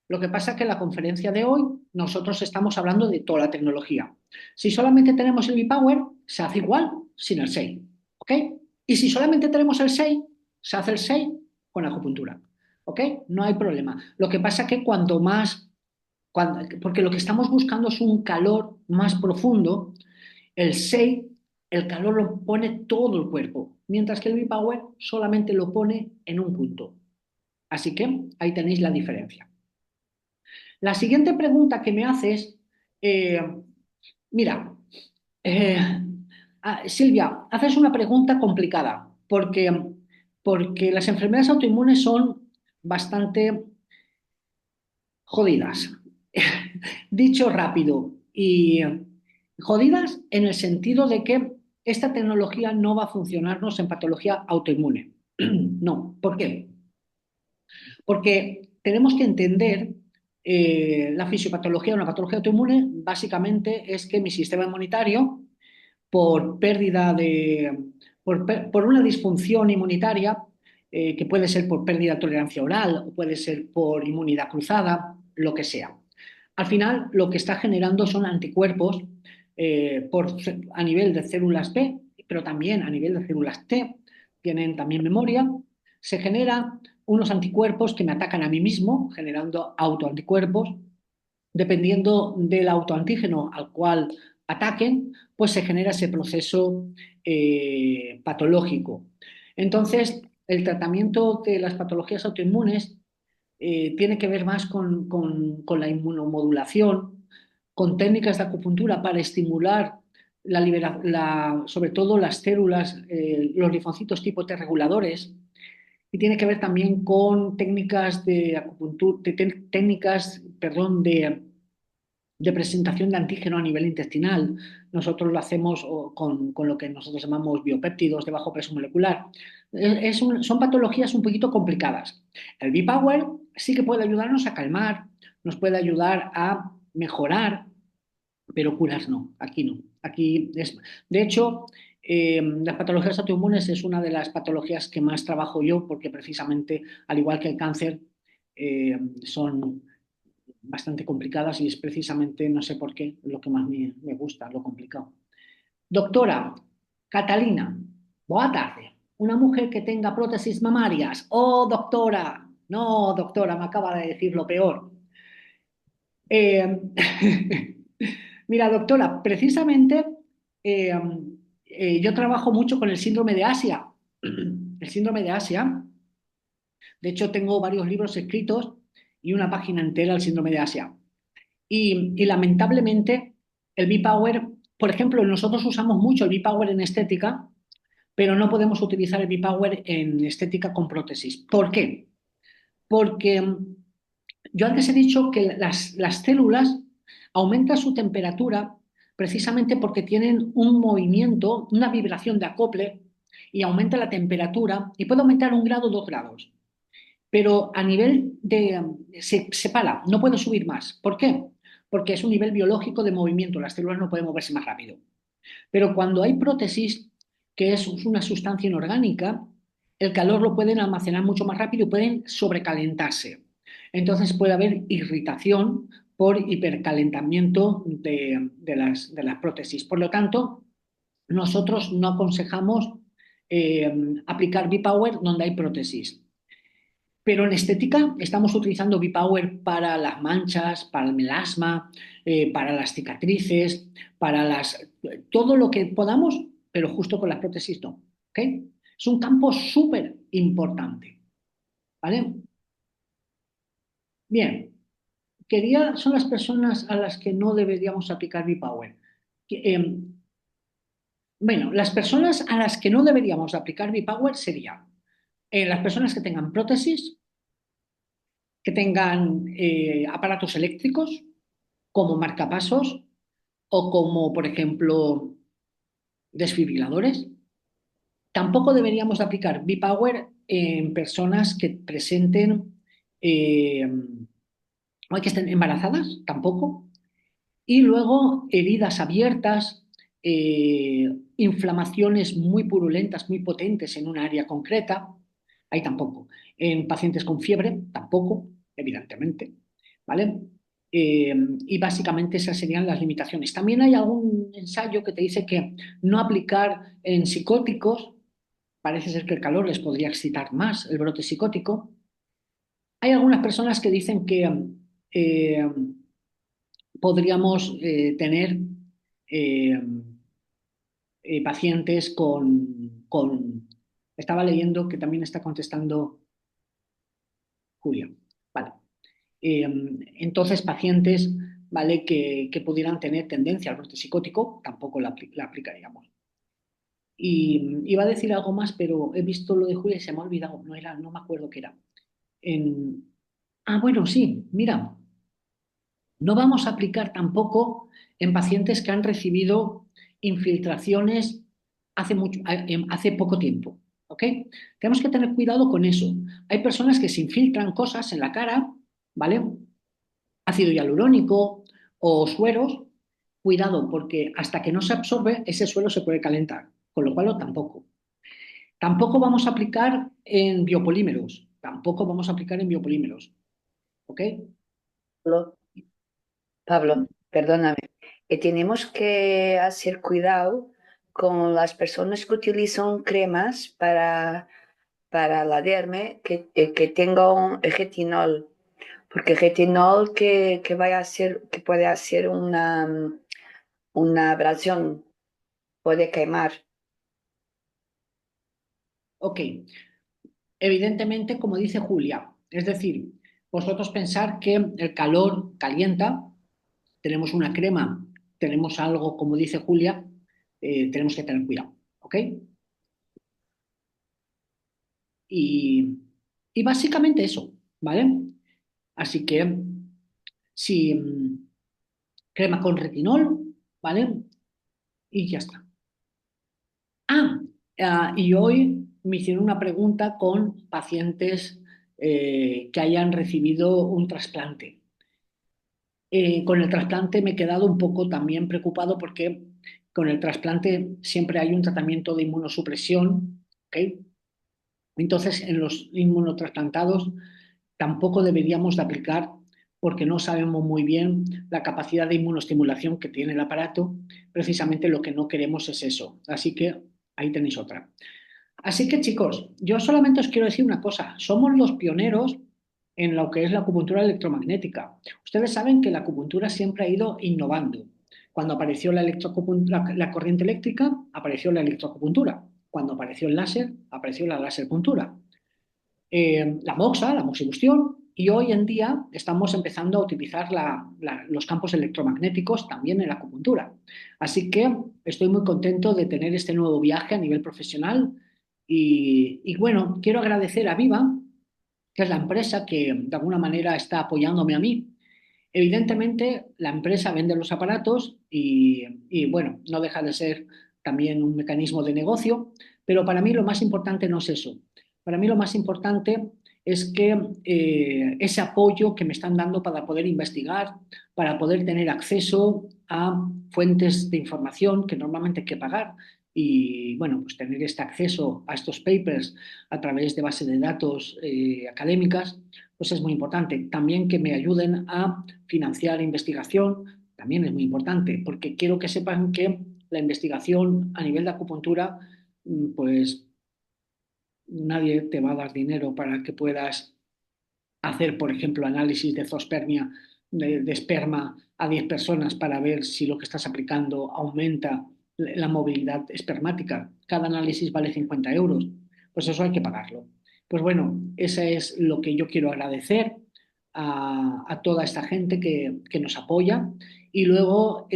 Lo que pasa es que en la conferencia de hoy nosotros estamos hablando de toda la tecnología. Si solamente tenemos el B-Power, se hace igual sin el 6. ¿Ok? Y si solamente tenemos el 6, se hace el 6 con acupuntura. ¿Ok? No hay problema. Lo que pasa es que cuanto más, porque lo que estamos buscando es un calor más profundo, el 6, el calor lo pone todo el cuerpo, mientras que el B-Power solamente lo pone en un punto. Así que ahí tenéis la diferencia. La siguiente pregunta que me haces, eh, mira, eh, Silvia, haces una pregunta complicada porque las enfermedades autoinmunes son bastante jodidas. Dicho rápido y jodidas en el sentido de que esta tecnología no va a funcionarnos en patología autoinmune. No, ¿por qué? Porque tenemos que entender la fisiopatología de una patología autoinmune, básicamente es que mi sistema inmunitario, por pérdida de, por una disfunción inmunitaria, que puede ser por pérdida de tolerancia oral o puede ser por inmunidad cruzada, lo que sea. Al final, lo que está generando son anticuerpos a nivel de células B, pero también a nivel de células T, tienen también memoria. Se generan unos anticuerpos que me atacan a mí mismo, generando autoanticuerpos. Dependiendo del autoantígeno al cual ataquen, pues se genera ese proceso patológico. Entonces, el tratamiento de las patologías autoinmunes tiene que ver más con la inmunomodulación, con técnicas de acupuntura para estimular sobre todo las células, los linfocitos tipo T reguladores, y tiene que ver también con técnicas de acupuntura, técnicas, perdón, de presentación de antígeno a nivel intestinal. Nosotros lo hacemos con lo que nosotros llamamos biopéptidos de bajo peso molecular. Son patologías un poquito complicadas. El B-Power sí que puede ayudarnos a calmar, nos puede ayudar a mejorar, pero curas no, aquí no. Aquí es, de hecho, las patologías autoinmunes es una de las patologías que más trabajo yo porque precisamente, al igual que el cáncer, son bastante complicadas y es precisamente, no sé por qué, lo que más me gusta, lo complicado. Doctora Catalina, buena tarde. Una mujer que tenga prótesis mamarias. Oh, doctora. No, doctora, me acaba de decir lo peor. Eh, Mira, doctora, precisamente eh, yo trabajo mucho con el síndrome de Asia. El síndrome de Asia, de hecho, tengo varios libros escritos y una página entera del síndrome de Asia. Y lamentablemente el B-Power, por ejemplo, nosotros usamos mucho el B-Power en estética, pero no podemos utilizar el B-Power en estética con prótesis. ¿Por qué? Porque yo antes he dicho que las células aumentan su temperatura precisamente porque tienen un movimiento, una vibración de acople y aumenta la temperatura y puede aumentar 1 grado, 2 grados. Pero a nivel se para, no puede subir más. ¿Por qué? Porque es un nivel biológico de movimiento, las células no pueden moverse más rápido. Pero cuando hay prótesis, que es una sustancia inorgánica, el calor lo pueden almacenar mucho más rápido y pueden sobrecalentarse. Entonces puede haber irritación por hipercalentamiento de las prótesis. Por lo tanto, nosotros no aconsejamos aplicar B-Power donde hay prótesis. Pero en estética estamos utilizando B-Power para las manchas, para el melasma, para las cicatrices, todo lo que podamos, pero justo con las prótesis no. ¿Ok? Es un campo súper importante. ¿Vale? Bien, son las personas a las que no deberíamos aplicar B-Power. Bueno, las personas a las que no deberíamos aplicar B-Power serían las personas que tengan prótesis, que tengan aparatos eléctricos como marcapasos o como, por ejemplo, desfibriladores. Tampoco deberíamos aplicar B-Power en personas que presenten o que estén embarazadas, tampoco. Y luego heridas abiertas, inflamaciones muy purulentas, muy potentes en un área concreta, ahí tampoco. En pacientes con fiebre, tampoco, evidentemente, ¿vale? Y básicamente esas serían las limitaciones. También hay algún ensayo que te dice que no aplicar en psicóticos, parece ser que el calor les podría excitar más el brote psicótico. Hay algunas personas que dicen que eh, podríamos tener eh, pacientes Estaba leyendo que también está contestando Julio. Vale. Eh, entonces, pacientes, ¿vale? Que pudieran tener tendencia al brote psicótico, tampoco la aplicaríamos. Y iba a decir algo más, pero he visto lo de Julia y se me ha olvidado. No me acuerdo qué era. En- bueno, sí, mira. No vamos a aplicar tampoco en pacientes que han recibido infiltraciones hace poco tiempo. ¿Ok? Tenemos que tener cuidado con eso. Hay personas que se infiltran cosas en la cara, ¿vale? Ácido hialurónico o sueros. Cuidado, porque hasta que no se absorbe, ese suelo se puede calentar, con lo cual tampoco. Tampoco vamos a aplicar en biopolímeros. Tampoco vamos a aplicar en biopolímeros. ¿Ok?
Pablo, Pablo, perdóname, que tenemos que hacer cuidado con las personas que utilizan cremas para la derme que tengan retinol, porque el retinol que vaya a hacer, que puede hacer una abrasión, puede quemar.
Ok. Evidentemente, como dice Julia, es decir, vosotros pensar que el calor calienta, tenemos una crema, tenemos algo, como dice Julia, tenemos que tener cuidado. ¿Ok? Y, y básicamente eso, ¿vale? Así que si crema con retinol, ¿vale? Y ya está. Ah, y hoy me hicieron una pregunta con pacientes que hayan recibido un trasplante. Con el trasplante me he quedado un poco también preocupado porque con el trasplante siempre hay un tratamiento de inmunosupresión, ¿ok? Entonces, en los inmunotrasplantados tampoco deberíamos de aplicar porque no sabemos muy bien la capacidad de inmunoestimulación que tiene el aparato. Precisamente lo que no queremos es eso. Así que ahí tenéis otra. Así que chicos, yo solamente os quiero decir una cosa. Somos los pioneros en lo que es la acupuntura electromagnética. Ustedes saben que la acupuntura siempre ha ido innovando. Cuando apareció la corriente eléctrica, apareció la electroacupuntura. Cuando apareció el láser, apareció la láserpuntura, la moxa, la moxibustión, y hoy en día estamos empezando a utilizar los campos electromagnéticos también en la acupuntura. Así que estoy muy contento de tener este nuevo viaje a nivel profesional y bueno, quiero agradecer a Viva, que es la empresa que de alguna manera está apoyándome a mí. Evidentemente, la empresa vende los aparatos y, bueno, no deja de ser también un mecanismo de negocio, pero para mí lo más importante no es eso. Para mí lo más importante es que ese apoyo que me están dando para poder investigar, para poder tener acceso a fuentes de información que normalmente hay que pagar y, bueno, pues tener este acceso a estos papers a través de bases de datos académicas pues es muy importante. También que me ayuden a financiar investigación, también es muy importante, porque quiero que sepan que la investigación a nivel de acupuntura, pues nadie te va a dar dinero para que puedas hacer, por ejemplo, análisis de zoospermia, de esperma a 10 personas para ver si lo que estás aplicando aumenta la movilidad espermática. Cada análisis vale 50 euros. Pues eso hay que pagarlo. Pues bueno, eso es lo que yo quiero agradecer a toda esta gente que nos apoya y luego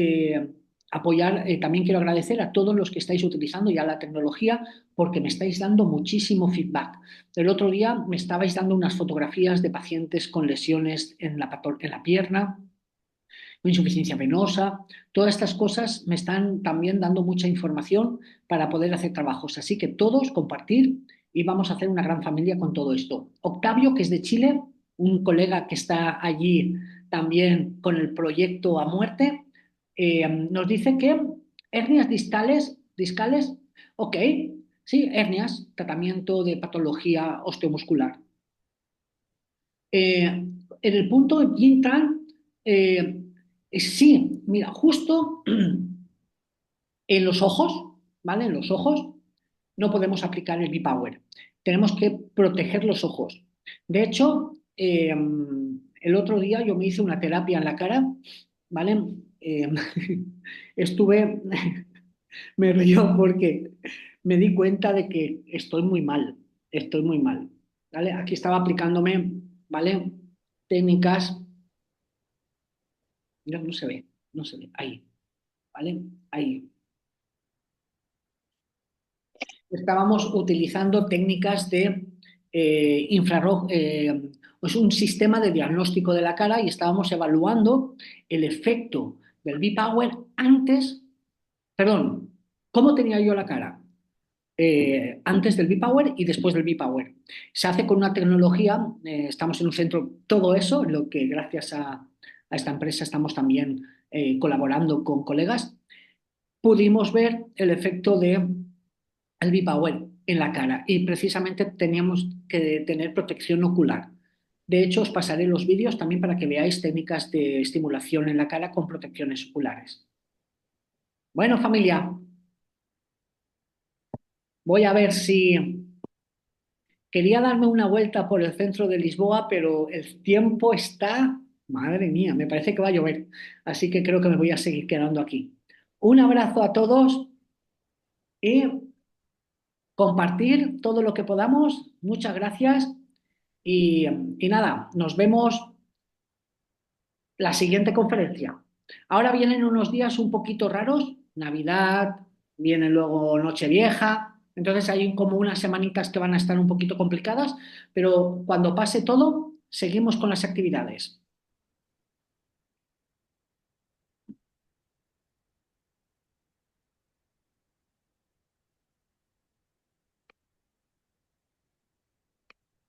apoyar, también quiero agradecer a todos los que estáis utilizando ya la tecnología porque me estáis dando muchísimo feedback. El otro día me estabais dando unas fotografías de pacientes con lesiones en la pierna, insuficiencia venosa. Todas estas cosas me están también dando mucha información para poder hacer trabajos. Así que todos compartir y vamos a hacer una gran familia con todo esto. Octavio, que es de Chile, un colega que está allí también con el proyecto a muerte, nos dice que hernias discales, ok, sí, hernias, tratamiento de patología osteomuscular. En el punto Yin Tran, sí, mira, justo en los ojos, ¿vale? En los ojos no podemos aplicar el B-Power. Tenemos que proteger los ojos. De hecho, el otro día yo me hice una terapia en la cara, ¿vale? Eh, estuve, me río porque me di cuenta de que estoy muy mal, ¿vale? Aquí estaba aplicándome, ¿vale? Técnicas, mira, no se ve, ahí, ¿vale? Ahí. Estábamos utilizando técnicas de infrarrojo, es un sistema de diagnóstico de la cara y estábamos evaluando el efecto del B-Power antes, perdón, cómo tenía yo la cara antes del B-Power y después del B-Power. Se hace con una tecnología, estamos en un centro, todo eso, lo que gracias a esta empresa estamos también colaborando con colegas, pudimos ver el efecto de el B-Power en la cara y precisamente teníamos que tener protección ocular. De hecho, os pasaré los vídeos también para que veáis técnicas de estimulación en la cara con protecciones oculares. Bueno, familia, voy a ver si quería darme una vuelta por el centro de Lisboa, pero el tiempo está, madre mía, me parece que va a llover, así que creo que me voy a seguir quedando aquí. Un abrazo a todos y compartir todo lo que podamos. Muchas gracias y nada, nos vemos la siguiente conferencia. Ahora vienen unos días un poquito raros, Navidad, viene luego Nochevieja, entonces hay como unas semanitas que van a estar un poquito complicadas, pero cuando pase todo, seguimos con las actividades.